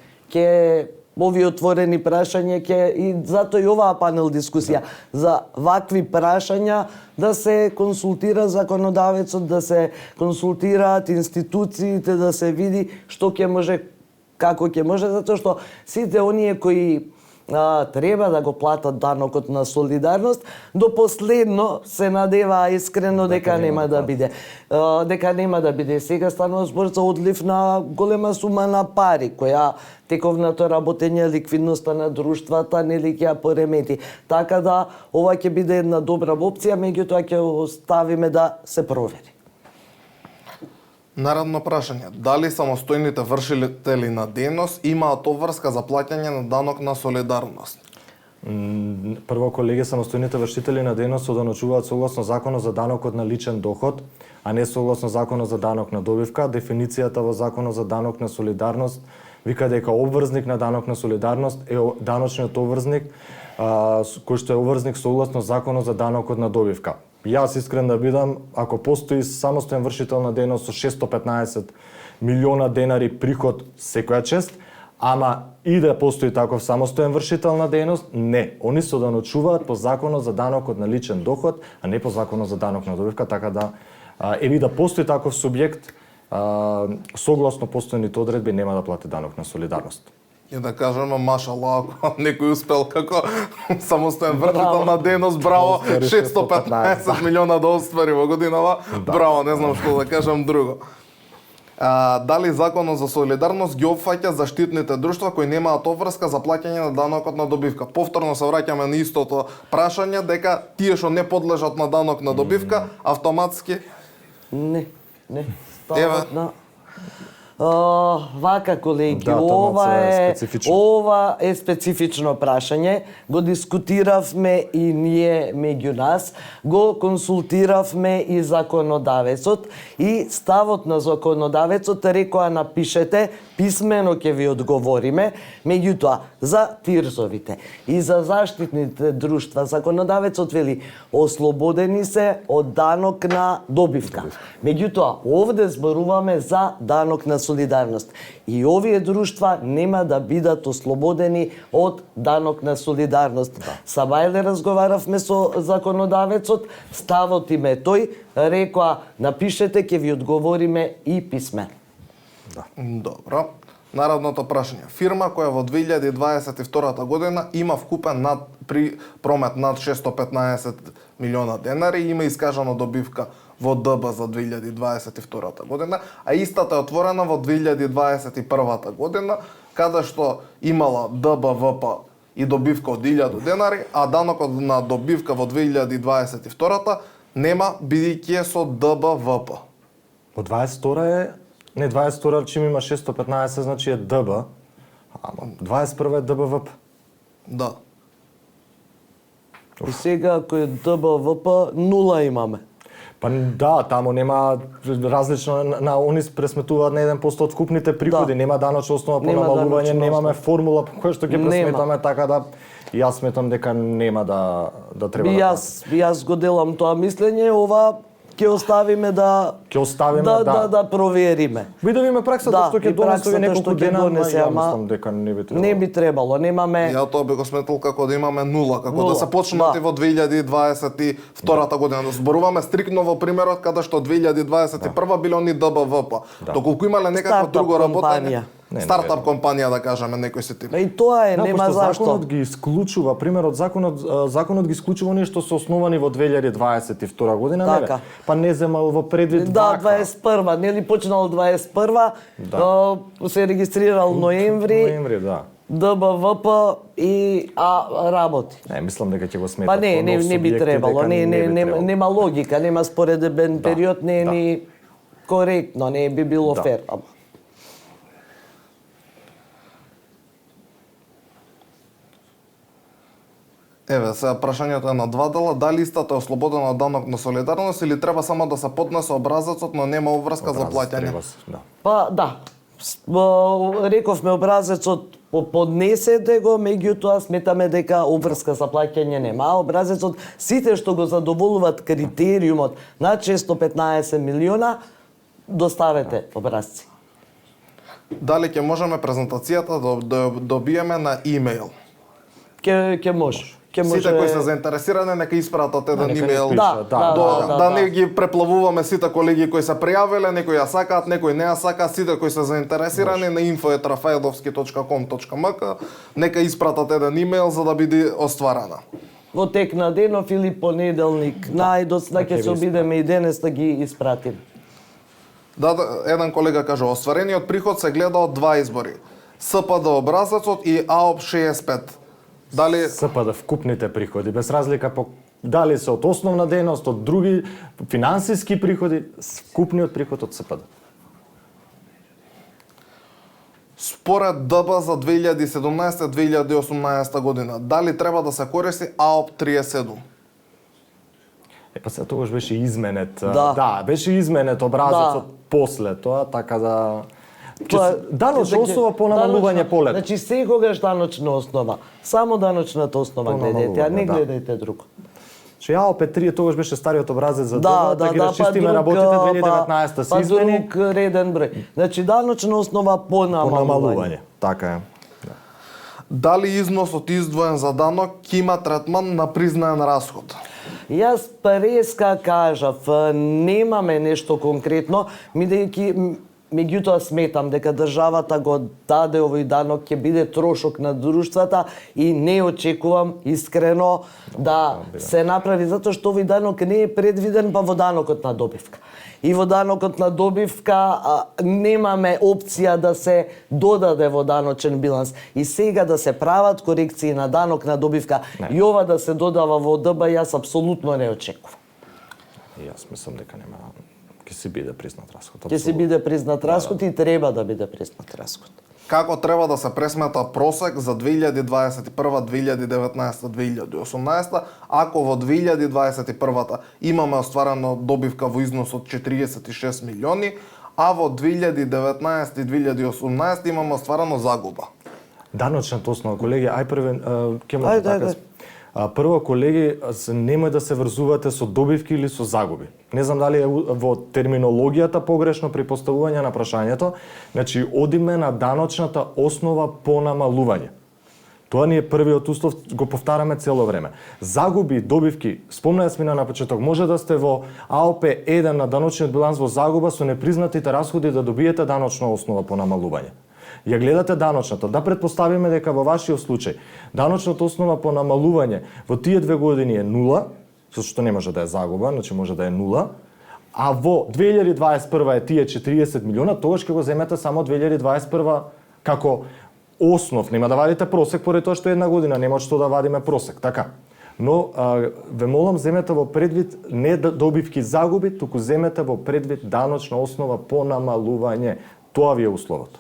Овие отворени прашања и затоа и оваа панел дискусија за вакви прашања да се консултира законодавецот, да се консултираат институциите, да се види што ќе може, како ќе може, затоа што сите оние кои треба да го платат данокот на солидарност, до последно се надева искрено дека нема да биде. Дека нема да биде. Сега станува збор за одлив на голема сума на пари, која тековното работење, ликвидноста на друштвата, нели ќе ја поремети. Така да, ова ќе биде една добра опција, меѓутоа ќе оставиме да се провери. Наредно прашање. Дали самостојните вршители на дејност имаат обврска за плаќање на данок на солидарност? Прво, колеги, самостојните вршители на дејност се доначуваат согласно Законот за данокот на личен доход, а не согласно Законот за данок на добивка. Дефиницијата во Законот за данок на солидарност вика дека обврзник на данок на солидарност е даночниот обврзник кој што е обврзник согласно Законот за данокот на добивка. Јас искрен да бидам, ако постои самостоен вршител на дејност со 615 милиона денари приход секоја чест, ама и да постои таков самостоен вршител на дејност, не. Они се доначуваат по Законот за данокот на личен доход, а не по Законот за данок на добивка, така да еви да постои таков субјект, согласно постојните одредби нема да плати данок на солидарност. И да кажеме, машала, ако некој успел како самостоен вршител на дејност, браво, 615 милиона да оствари во годинава, браво, не знам што да кажам друго. Дали Законот за солидарност ги опфаќа заштитните друштва кои немаат обврска за плаќање на данокот на добивка? Повторно се враќаме на истото прашање, дека тие што не подлежат на данок на добивка, автоматски... Не. Стават на... Вака, колеги, ова е специфично прашање. Го дискутиравме и ние меѓу нас, го консултиравме и законодавецот и ставот на законодавецот рекоа напишете, писмено ќе ви одговориме, меѓутоа за тирзовите и за заштитните друштва законодавецот вели ослободени се од данок на добивка. Меѓутоа овде зборуваме за данок на солидарност. И овие друштва нема да бидат ослободени од данок на солидарност. Са Бајле разговаравме со законодавецот, ставот им е тој, рекоа напишете, ќе ви одговориме и писмено. Добро. Наредното прашање. Фирма која во 2022 година има вкупен при промет над 615 милиона денари, има искажана добивка во ДБ за 2022 година, а истата е отворена во 2021 година, каде што имала ДБВП и добивка од 1000 денари, а данокот на добивка во 2022 нема, бидејќи е со ДБВП. Во 22 е, не 22 чим има 615, значи е ДБ, ама 21 е ДБВП. Да. И сега ако е ДБВП, нула имаме. Па да, таму нема различно на они пресметуваат на 1% од вкупните приходи, Да. нема даночна основа по Нема намалување, даночна немаме основа. формула по која што ги Нема. пресметаме, така да јас сметам дека нема да треба И да јас го делам тоа мислење, ова ќе оставиме да Ќе оставиме, да провериме. Ви да видиме праксата Да, што ќе и донесе праксата неколку што ќе дена, донесе, ја ама мислам дека не би требало. Не би требало, немаме Ја тоа би го сметал како да имаме нула, како Нула, да се почнати да. во 2022 година. Да зборуваме стриктно во примерот каде што 2021 било ни ДБВП. Доколку имале некакво Стартап друго работење, компанија. Не, стартап компанија да кажеме, некој си тип. И тоа е, Да, нема пошто зашто. законот ги исклучува, примерот законот ги исклучува оние што се основани во 2022 година, Така. нели? Па не земал во предвид Да, вака. 21, нели почнал 21, се регистрирал ноември, да. ДБВП и работи. Не, мислам дека ќе го смета. Па не би требало, нема логика, нема споредбен Да, период, не е да. ни коректно, не би било Да. фер. Еве, сега прашањето е на два дела, дали истата е ослободена од данок на солидарност или треба само да се поднесе образецот, но нема обврска за плаќање? Да. Па да, рековме образецот поднесете го, меѓутоа сметаме дека обврска за плаќање нема. А образецот, сите што го задоволуваат критериумот на 615 милиона, доставете образци. Дали ќе можеме презентацијата да добиеме на имејл? Ќе може. Сите кои се заинтересирани нека испратат еден нека ни имејл. пишат, Да не ги преплавуваме сите колеги кои се пријавиле, некои ја сакаат, некои не ја сакаат, сите кои се заинтересирани на info@rafaedovski.com.mk нека испратат еден имејл за да биде остварена. Во тек на денов или понеделник, најдоцна ќе се обидеме и денес да ги испратиме. Да, еден колега кажа, остварениот приход се гледа од два избори. СПД образецот и АОП 65. Дали СПД вкупните приходи, без разлика по дали се од основна дејност, од други финансиски приходи, вкупниот приход од СПД. според ДБ за 2017-2018 година, дали треба да се користи АОП 37? Па се тогаш беше изменет. Да. Беше изменет образецот после тоа, така да даночна основа по намалување полет. Значи секогаш даночна основа. Само даночната основа По гледајте, а не намалување, да. гледајте друго. Че АОП 3 тогаш беше стариот образец за Да, да ги расчистиме работите 2019 се измени друг реден број. Значи даночна основа по по намалување. намалување. Така е. Дали износот издвоен за данок ќе има третман на признаен расход? Јас преска кажав, немаме нешто конкретно, меѓутоа сметам дека државата го даде овој данок, ќе биде трошок на друштвата и не очекувам искрено да се направи, затоа што овој данок не е предвиден па во данокот на добивка. И во данокот на добивка немаме опција да се додаде во даночен биланс. И сега да се прават корекции на данок на добивка и ова да се додава во ДБ, јас апсолутно не очекувам. И јас мислам дека нема ќе се биде признат расход. Ќе се биде признат расход и треба да биде признат расход. Како треба да се пресмета просек за 2021, 2019, 2018, ако во 2021 имаме остварено добивка во износ од 46 милиони, а во 2019 и 2018 имаме остварено загуба? Даночната основа, колеги, првен ќе Ајде, може така. ајде. Прво, колеги, немој да се врзувате со добивки или со загуби. Не знам дали е во терминологијата погрешно при поставување на прашањето. Значи, одиме на даночната основа по намалување. Тоа ни е првиот услов, го повтараме цело време. Загуби, добивки, спомнаа сме на почеток, може да сте во АОП 1 на даночниот биланс во загуба со непризнатите расходи да добиете даночна основа по намалување. Ја гледате даночната, да предпоставиме дека во вашиот случај даночната основа по намалување во тие 2 години е 0, со што не може да е загуба, значи може да е 0, а во 2021 е тие 40 милиона, тогаш ќе го земете само 2021 како основ, нема да вадите просек поради тоа што една година нема што да вадиме просек, така. Но ве молам земете во предвид не добивки загуби, туку земете во предвид даночна основа по намалување. Тоа ви е условото.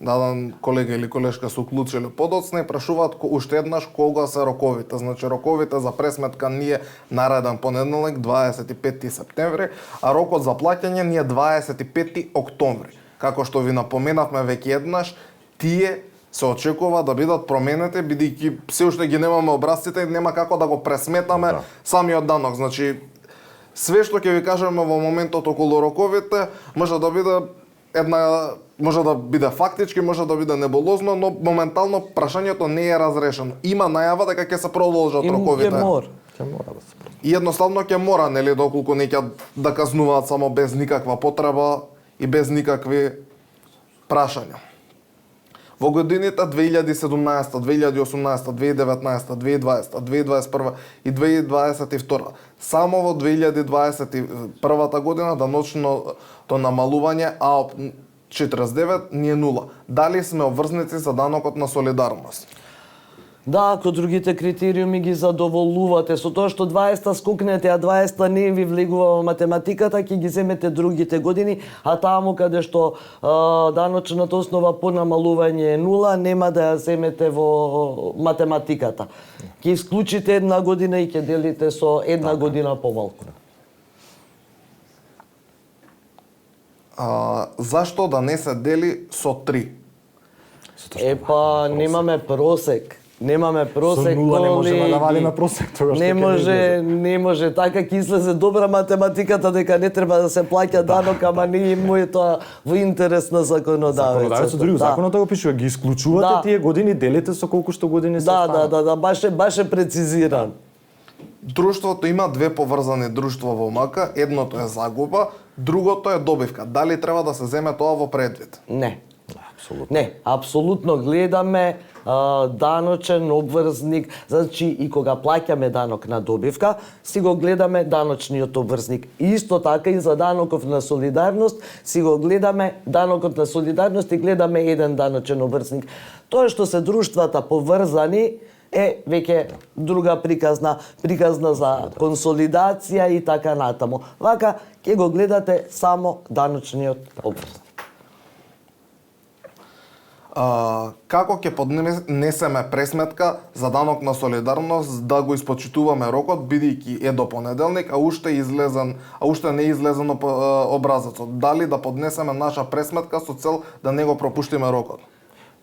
Даден колега или колешка се уклучили подоцна и прашуваат уште еднаш кога се роковите. Значи роковите за пресметка ние нареден понеделник 25 септември, а рокот за плаќање ние 25 октомври. Како што ви напоменавме веќе еднаш, тие се очекува да бидат променети, бидејќи се уште ги немаме образците и нема како да го пресметаме самиот данок. Значи, све што ќе ви кажеме во моментот околу роковите може да биде може да биде фактички, може да биде неболозно, но моментално прашањето не е разрешено. Има најава дека ќе се продолжат роковите. Ќе мора да се продолжат. И едноставно ќе мора, нели, доколку не ќе да казнуваат само без никаква потреба и без никакви прашања. Во годините 2017, 2018, 2019, 2020, 2021 и 2022, само во 2021 година даночното намалување АОП 49 ни е нула. Дали сме обврзници за данокот на солидарност? Да, ако другите критериуми ги задоволувате, со тоа што 20 скокнете, а 20 не ви влегува во математиката, ќе ги земете другите години, а таму каде што даночната основа по намалување е нула, нема да ја земете во математиката. Ќе исклучите една година и ќе делите со една година помалку. Зашто да не се дели со 3? Немаме просек. Немаме просек, со нула не можеме да вадиме просек тогаш. Не може така ќе излезе добра математиката дека не треба да се плаќа данок, ама не му е тоа во интерес на законодавецот. Законодавецот дури законот го пишува, ги исклучувате тие години, делите со колку што години се останат. Да, баш е прецизиран. Друштвото има две поврзани друштва во МК, едното е загуба, другото е добивка. Дали треба да се земе тоа во предвид? Не. Апсолутно. Не, апсолутно гледаме даночен обврзник, значи и кога плаќаме данок на добивка, си го гледаме даночниот обврзник. Исто така и за даноков на солидарност, си го гледаме данокот на солидарност и гледаме еден даночен обврзник. Тоа што се друштвата поврзани е веќе друга приказна за консолидација и така натаму. Вака ќе го гледате само даночниот обврзник. Како ќе поднесеме пресметка за данок на солидарност да го испочитуваме рокот, бидејќи е до понеделник, а уште не е излезено образецот? Дали да поднесеме наша пресметка со цел да не го пропуштиме рокот?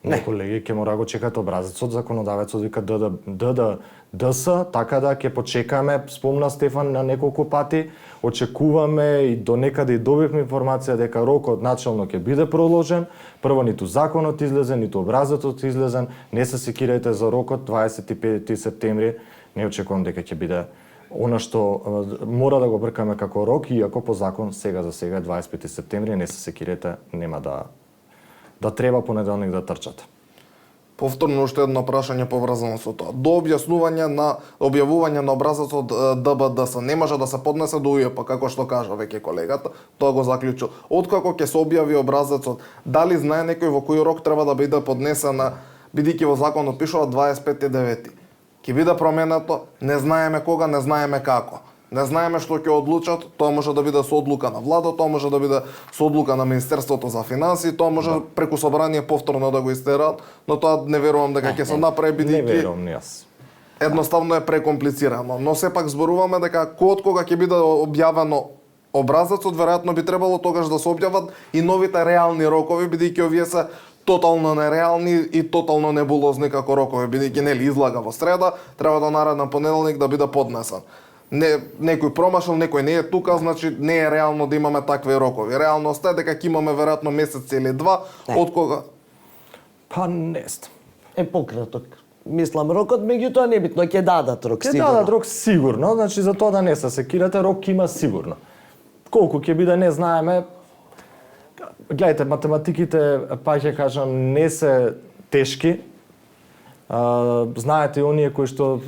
Не, колеги, ќе мора го чекате образецот, законодавецот вика ДДДС, така да ќе почекаме, спомна Стефан на неколку пати, очекуваме и до некаде и добивме информација дека рокот начално ќе биде продолжен. Прво ниту законот излезен, ниту образецот излезен, не се секирајте за рокот 25 септември, не очекувам дека ќе биде она што мора да го бркаме како рок, иако по закон сега за сега 25 септември, не се секирајте, нема да треба понеделник да трчате. Повторно уште едно прашање поврзано со тоа. До објавување на образецот ДБДС не може да се поднесе до УЈП, како што кажа веќе колегата, тоа го заклучил. Откако ќе се објави образецот, дали знае некој во кој рок треба да биде поднесена, бидејќи во законот пишува 25.9. Ќе биде променето, не знаеме кога, не знаеме како. Не знаеме што ќе одлучат, тоа може да биде со одлука на влада, тоа може да биде со одлука на Министерството за финансии, тоа може преку собрание повторно да го истерат, но тоа не верувам дека ќе се направи, бидејќи не верувам ни јас. Едноставно е прекомплицирано, но сепак зборуваме дека од кога ќе биде објавено образецот, веројатно би требало тогаш да се објават и новите реални рокови, бидејќи овие се тотално нереални и тотално небулозни како рокови, бидејќи нели излага во среда, треба да нареден понеделник да биде поднесен. Некој промашал, некој не е тука, значи не е реално да имаме такви рокови. Реалноста е дека ќе имаме веројатно месец или два, од кога? Не знам. Пократок. Мислам рокот, меѓутоа небитно, ќе дадат рок сигурно. Ќе дадат рок сигурно, значи за тоа да не се секирате, рок има сигурно. Колку ќе биде не знаеме. Гледайте, математиките, па ќе кажам, не се тешки. Знаете, оние кои што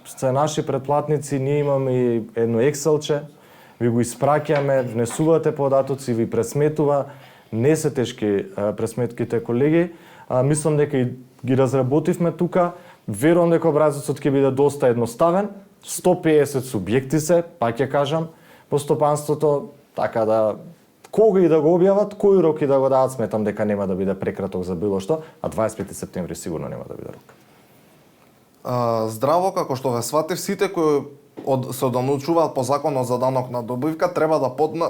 се наши претплатници, ние имаме и едно екселче, ви го испраќаме, внесувате податоци, ви пресметува, Не се тешки пресметките, колеги. Мислам дека и ги разработивме тука. Верувам дека образецот ќе биде доста едноставен. 150 субјекти се, пак ќе кажам, по стопанството, така да кога и да го објават, кој рок и да го дадат, сметам дека нема да биде прекраток за било што, а 25 септември сигурно нема да биде рок. Здраво, како што ве сватив, сите кои се научуваат по законот за данок на добивка треба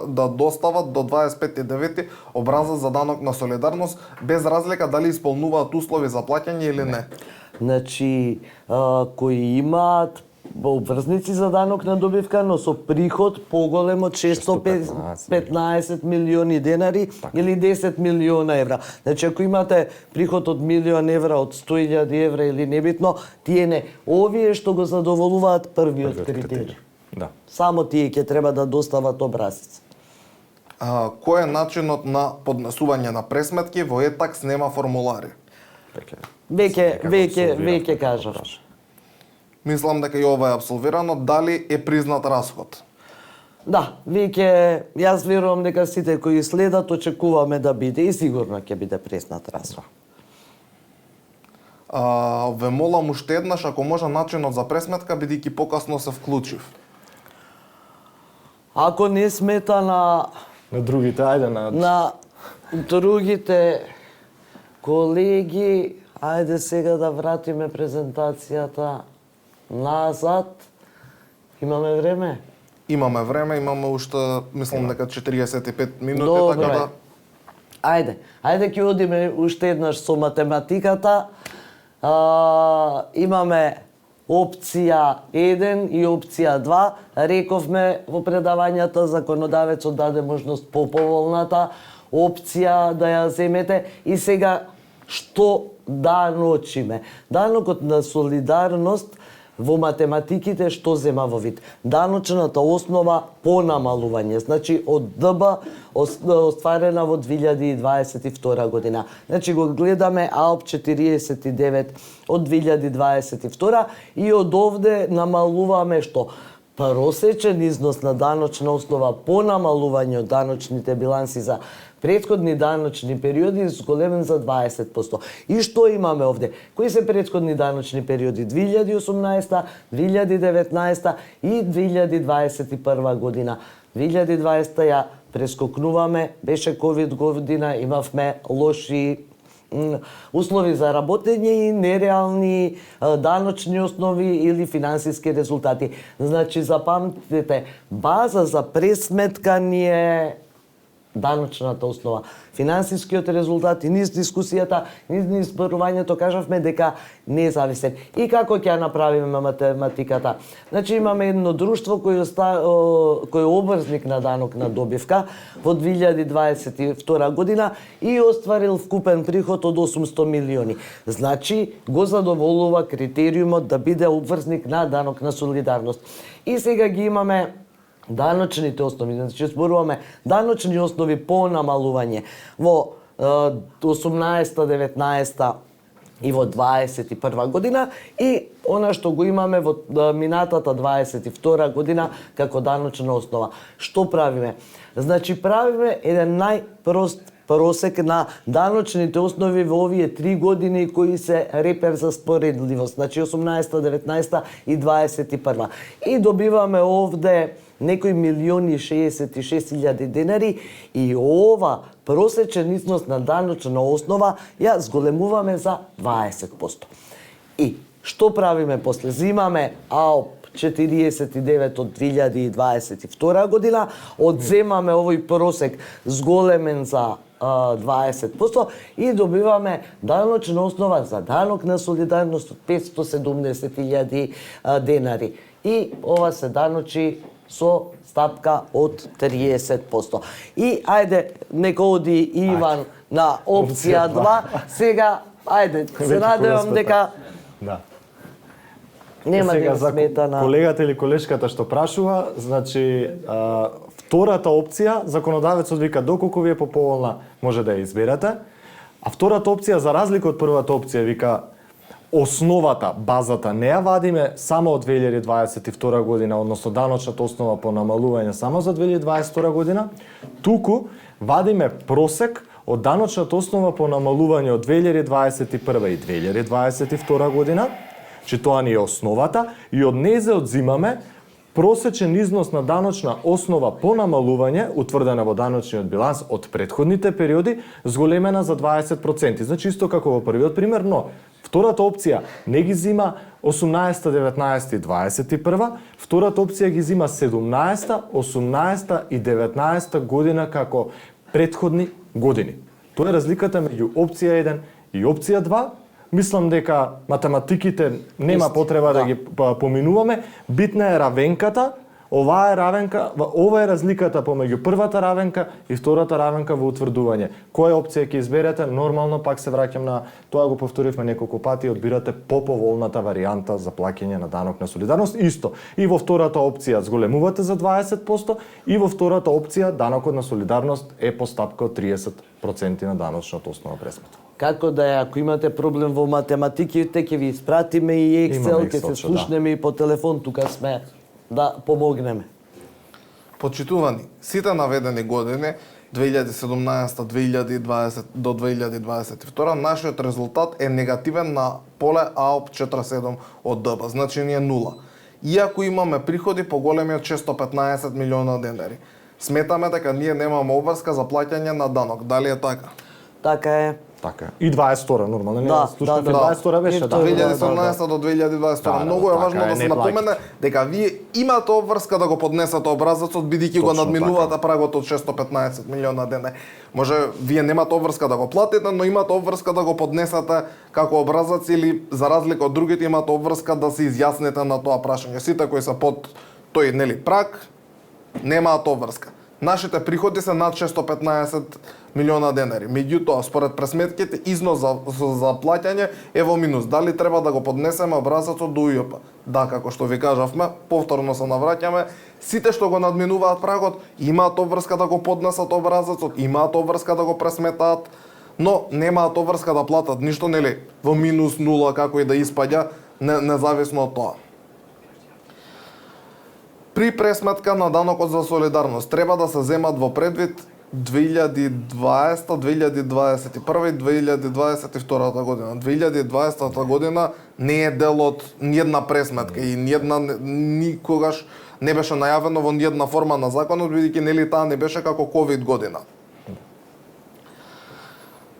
да достават до 25.9 образец за данок на солидарност, без разлика дали исполнуваат услови за плаќање или не. Значи, кои имаат обврзници за данок на добивка, но со приход поголем од 615 милиони денари или 10 милиона евра. Значи, ако имате приход од милион евра, од 100.000 евра или небитно, тие не. Овие што го задоволуваат првиот критерij. Да. Само тие ќе треба да достават образец. Кој е начинот на поднесување на пресметки? Во ЕТАКС нема формулари. Веќе кажав. Мислам дека и ова е абсолвирано. Дали е признат расход? Да, јас верувам дека сите кои следат очекуваме да биде и сигурно ќе биде признат расход. Ве молам уште еднаш, ако може начинот за пресметка, бидејќи покасно се вклучив. Ако не смета на другите, ајде на другите колеги, ајде сега да вратиме презентацијата назад. Имаме време? Имаме време, имаме уште, мислам дека 45 минути, Добре. така да... Ајде ќе одиме уште еднаш со математиката. Имаме опција 1 и опција 2. Рековме во предавањата, законодавецот даде можност по поволната опција да ја земете. И сега, што да научиме? Данокот на солидарност во математиките што зема во вид? Даночната основа по намалување, значи од ДБ остварена во 2022 година. Значи го гледаме АОП 49 од 2022 и од овде намалуваме што? Просечен износ на даночна основа по намалување од даночните биланси за претходни даночни периоди зголемен за 20%. И што имаме овде? Кои се претходни даночни периоди? 2018, 2019 и 2021 година. 2020 ја прескокнуваме, беше ковид година, имавме лоши услови за работење и нереални даночни основи или финансиски резултати. Значи, запамтете, база за пресметка ни е даночната основа. Финансискиот резултат и низ дискусијата, низ зборувањето кажавме дека не е зависен. И како ќе ја направиме математиката? Значи имаме едно друштво кој е обврзник на данок на добивка во 2022 година и остварил вкупен приход од 800 милиони. Значи го задоволува критериумот да биде обврзник на данок на солидарност. И сега ги имаме даночните основи, значи зборуваме даночни основи по намалување во 18-19 и во 21 година и она што го имаме во минатата 22 година како даночна основа. Што правиме? Значи правиме еден најпрост просек на даночните основи во овие 3 години кои се репер за споредливост, значи 18, 19 и 21. И добиваме овде некои 1.066.000 денари и ова просечен износ на даночна основа ја зголемуваме за 20%. И што правиме после? Зимаме АОП 49 од 2022 година, одземаме овој просек зголемен за 20% и добиваме даночна основа за данок на солидарност од 570.000 денари. И ова се даночи со стапка од 30%. И ајде, нека оди Иван на опција 2. Сега, ајде, се надевам дека нема да смета на колегата или колешката што прашува, значи втората опција, законодавецот вика доколку ви е поповолна, може да ја изберете. А втората опција, за разлика од првата опција, вика основата, базата не ја вадиме само од 2022 година, односно даночната основа по намалување само за 2022 година, туку вадиме просек од даночната основа по намалување од 2021 и 2022 година, че тоа ни е основата, и од незе одзимаме просечен износ на даночна основа по намалување, утврдена во даночниот биланс од претходните периоди, зголемена за 20%. Значи исто како во првиот пример, но втората опција не ги зима 18, 19 и 21, втората опција ги зима 17, 18 и 19 година како претходни години. Тоа е разликата меѓу опција 1 и опција 2. Мислам дека математиките нема потреба да ги поминуваме. Битна е равенката. Ова е разликата помеѓу првата равенка и втората равенка во утврдување. Која опција ќе изберете? Нормално пак се враќам на тоа, го повторивме неколку пати, одбирате поповолната варијанта за плаќање на данок на солидарност. Исто, и во втората опција зголемувате за 20%, и во втората опција данокот на солидарност е по стапка од 30% на даночната основа пресметка. Како да е, ако имате проблем во математиките, ќе ви испратиме и Excel, ќе се слушнеме и по телефон, тука сме да помогнеме. Почитувани, сите наведени години 2017, 2020 до 2022, нашиот резултат е негативен на поле АОП 47 од ДБ, значи ни е нула. Иако имаме приходи поголеми од 615 милиона денари. Сметаме дека ние немаме обврска за плаќање на данок. Дали е така? Така е. Така е. И 22 нормално, не слушнавме 22 беше, да. 2017 до 2022. Многу е важно да се напомене дека вие имате обврска да го поднесете образецот, бидејќи го надминувате прагот од 615 милиона денари. Може вие немате обврска да го платите, но имате обврска да го поднесете како образец, или за разлика од другите имате обврска да се изјасните на тоа прашање. Сите кои се под тој праг немаат обврска. Нашите приходи се над 615 милиона денари. Меѓутоа, според пресметките, износ за плаќање е во минус. Дали треба да го поднесеме образецот до УЈП? Да, како што ви кажавме, повторно се навраќаме, сите што го надминуваат прагот имаат обврска да го поднесат образецот, имаат обврска да го пресметаат, но немаат обврска да платат ништо, нели, во минус нула, како и да испаѓа, независно од тоа. При пресметка на данокот за солидарност треба да се земат во предвид 2020, 2021 и 2022 година. 2020 година не е дел од ниедна пресметка и никогаш не беше најавено во ниедна форма на законот, бидејќи нели таа не беше како ковид година.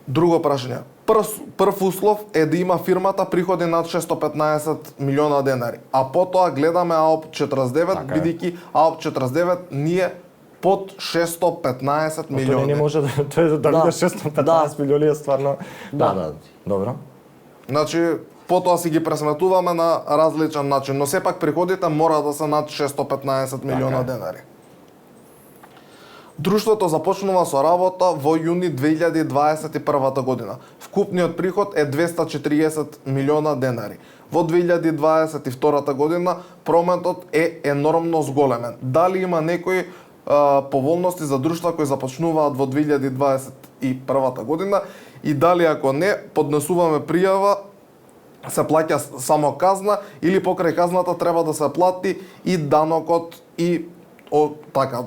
Друго прашање. Прв услов е да има фирмата приходи над 615 милиона денари, а потоа гледаме АОП 49, бидејќи АОП 49 ние под 615 милиони. Тоа не може да биде 615 милиони е стварно. Да, добро. Значи, потоа си ги пресметуваме на различен начин, но сепак приходите мора да се над 615 милиона денари. Друштвото започнува со работа во јуни 2021 година. Вкупниот приход е 240 милиона денари. Во 2022 година прометот е енормно зголемен. Дали има некои поволности за друштва кои започнуваат во 2021 година и дали ако не поднесуваме пријава, се плаќа само казна или покрај казната треба да се плати и данокот и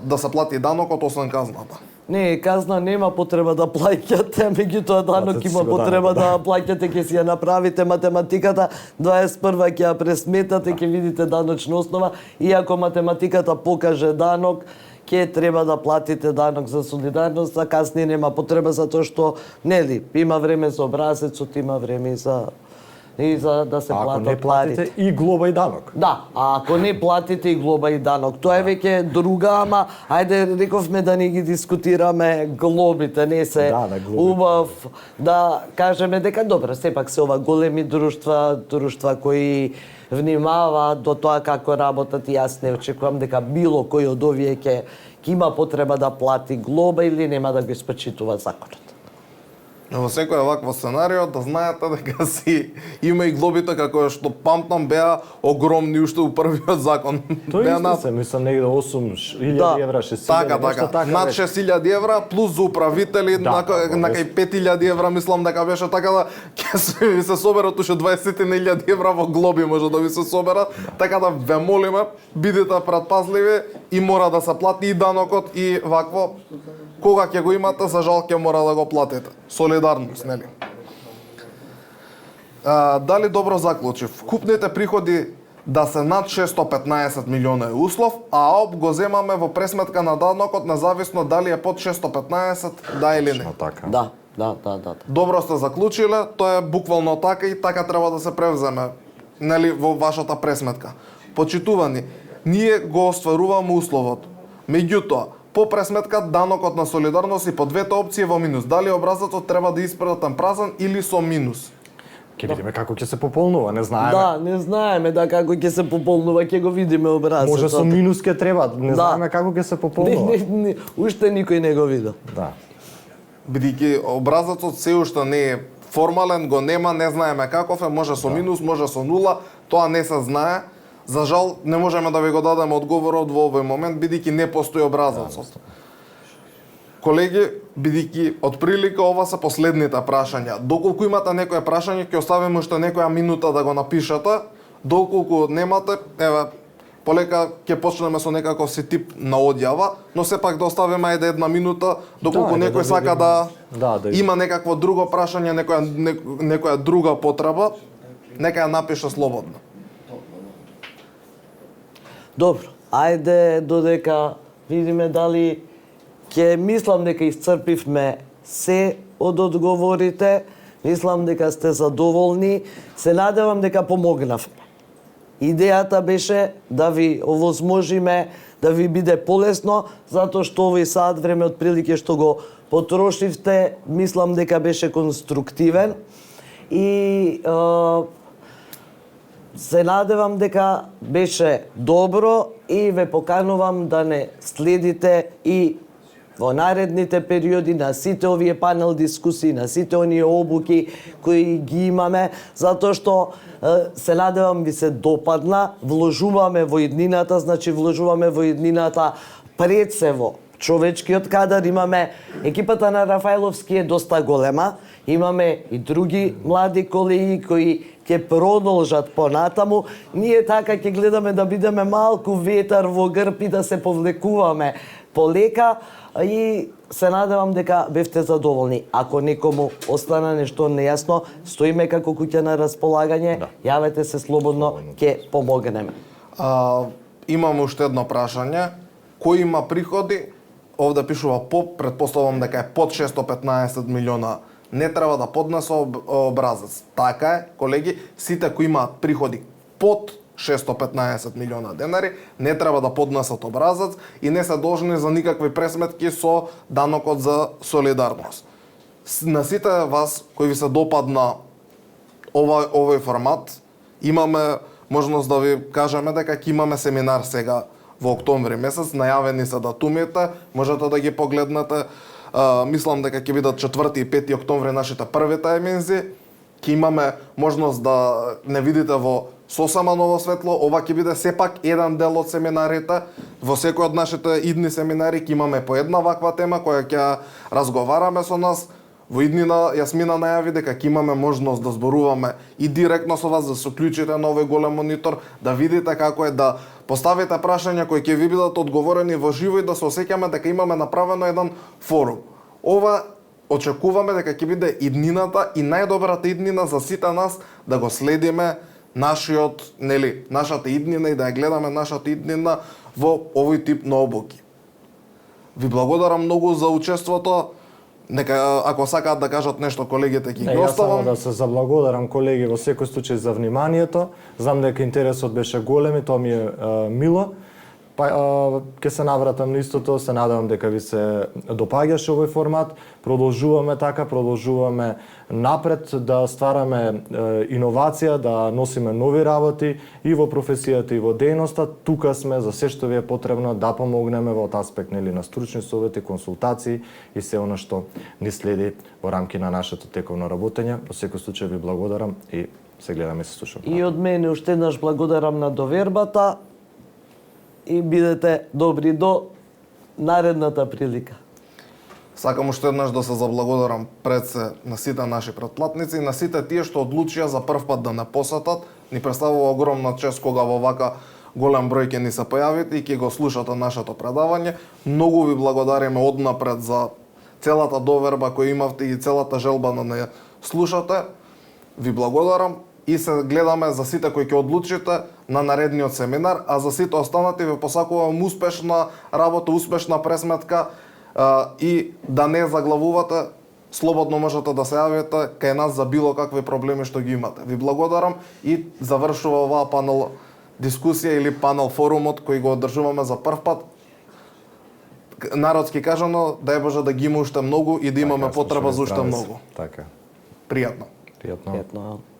да се плати данокот освен казната. Не, казна нема потреба да плаќате, меѓутоа данок има потреба да плаќате, ќе си ја направите математиката, 21 ќе ја пресметате, ќе видите даночна основа, иако математиката покаже данок, ќе треба да платите данок за солидарност, а каснije нема потреба затоа што нели има време за образецот, има време и за да се платат. Ако не платите и глоба и данок. Да, а ако не платите и глоба и данок, тоа е веќе друга, ама ајде рековме да не ги дискутираме глобите, не се убав да кажеме дека добро, сепак се ова големи друштва кои внимаваат до тоа како работат и јас не очекувам дека било кој од овие ќе има потреба да плати глоба или нема да го испочитува законот. Во секој вакво сценарио да знаете дека си има и глобите како што памтам беа огромни уште у првиот закон. Тоа исто се, мислам негде 8.000 евра, 6.000 така. Над 6.000 евра плюс за управители на кај 5.000 евра, мислам дека беше така да ќе се соберат уште 20.000 евра во глоби може да ви се соберат. Така да ве молиме, бидете претпазливи и мора да се плати и данокот и вакво Кога ќе го имате, за жал ќе мора да го платите. Солидарност, нели? Дали добро заклучив? Вкупните приходи да се над 615 милиона е услов, а ОП го земаме во пресметка на данокот независно дали е под 615, да или не. Така. Да. Добро сте заклучиле, тоа е буквално така и така треба да се превземе, нели, во вашата пресметка. Почитувани, ние го остваруваме условот. Меѓутоа, по пресметка данокот на солидарност и по двете опции во минус. Дали образецот треба да испратен празен или со минус? Ќе видиме како ќе се пополнува, не знаеме. Да, не знаеме како ќе се пополнува, ќе го видиме образецот. Може со минус ќе треба, не знаеме како ќе се пополнува. Уште никој не го видел. Да. Бидејќи образецот се уште не е формален, го нема, не знаеме каков е, може со минус, може со нула, тоа не се знае. За жал не можеме да ви го дадеме одговорот во овој момент бидејќи не постои образецот. Колеги, бидејќи отприлика ова се последните прашања. Доколку имате некое прашање, ќе оставиме уште некоја минута да го напишете. Доколку немате, еве, полека ќе почнеме со некаков си тип на одјава, но сепак да оставиме ајде една минута, доколку Да, некој сака да да има некакво друго прашање, некоја друга потреба, нека ја напише слободно. Добро, ајде додека видиме дали мислам дека исцрпивме се од одговорите, мислам дека сте задоволни, се надевам дека помогнавме. Идејата беше да ви овозможиме да ви биде полесно, затоа што овој сат време од прилике што го потрошивте, мислам дека беше конструктивен и се надевам дека беше добро и ве поканувам да не следите и во наредните периоди на сите овие панел дискусии, на сите оние обуки кои ги имаме, затоа што се надевам ви се допадна, вложуваме во иднината, значи вложуваме во иднината пред се во човечкиот кадар, имаме екипата на Рафаеловски е доста голема, имаме и други млади колеги кои ќе продолжат понатаму. Ние така ќе гледаме да бидеме малку ветар во грб и да се повлекуваме полека и се надевам дека бевте задоволни. Ако некому остана нешто нејасно, стоиме како куќа на располагање, јавете се слободно, ќе помогнеме. Имам уште едно прашање. Кој има приходи? Овде пишува предпоставам дека е под 615 милиона. Не треба да поднесе образец. Така е, колеги, сите кои имаат приходи под 615 милиона денари, не треба да поднесат образец и не се должни за никакви пресметки со данокот за солидарност. На сите вас кои ви се допадна овој формат, имаме можност да ви кажеме дека ќе имаме семинар сега во октомври месец, најавени се датумите, можете да ги погледнете. Мислам дека ќе бидат 4 и 5 октомври нашите првите еминзи. Ќе имаме можност да не видите во сосема ново светло. Ова ќе биде сепак еден дел од семинарите. Во секој од нашите идни семинари ќе имаме по една ваква тема која ќе разговараме со нас. Во иднина Јасмина најави дека ќе имаме можност да зборуваме и директно со вас, да се уклучите на овој голем монитор, да видите како е, да поставите прашања кои ќе ви бидат одговорени во живо и да се осеќаме дека имаме направено еден форум. Ова очекуваме дека ќе биде иднината и најдобрата иднина за сите нас да го следиме нашата иднина и да ја гледаме нашата иднина во овој тип на обуки. Ви благодарам многу за учеството. Нека, ако сакаат да кажат нешто колегите, ќе ги оставам. Јас само да се заблагодарам колеги во секој случај за вниманието. Знам дека интересот беше голем и тоа ми е мило. Па ќе се навратам на истото, се надевам дека ви се допаѓаше овој формат. Продолжуваме така, продолжуваме напред да ствараме иновација, да носиме нови работи и во професијата и во дејноста. Тука сме за се што ви е потребно да помогнеме во аспект на стручни совети, консултации и се она што ни следи во рамки на нашето тековно работење. Во секој случај ви благодарам и се гледаме и се слушаме. И од мене уште еднаш благодарам на довербата и бидете добри до наредната прилика. Сакам уште еднаш да се заблагодарам пред се на сите наши претплатници и на сите тие што одлучија за прв пат да не посетат. Ни представува огромна чест кога во вака голем број ќе ни се појавите и ќе го слушате нашето предавање. Многу ви благодариме однапред за целата доверба која имавте и целата желба да не слушате. Ви благодарам и се гледаме за сите кои ќе одлучите на наредниот семинар, а за сите останати ви посакувам успешна работа, успешна пресметка и да не заглавувате, слободно можете да се јавите кај нас за било какви проблеми што ги имате. Ви благодарам и завршува оваа панел дискусија или панел форумот кој го одржуваме за прв пат. Народски кажано, дај Боже да ги има уште многу и да имаме потреба за уште многу. Така. Пријатно. Пријатно. Пријатно.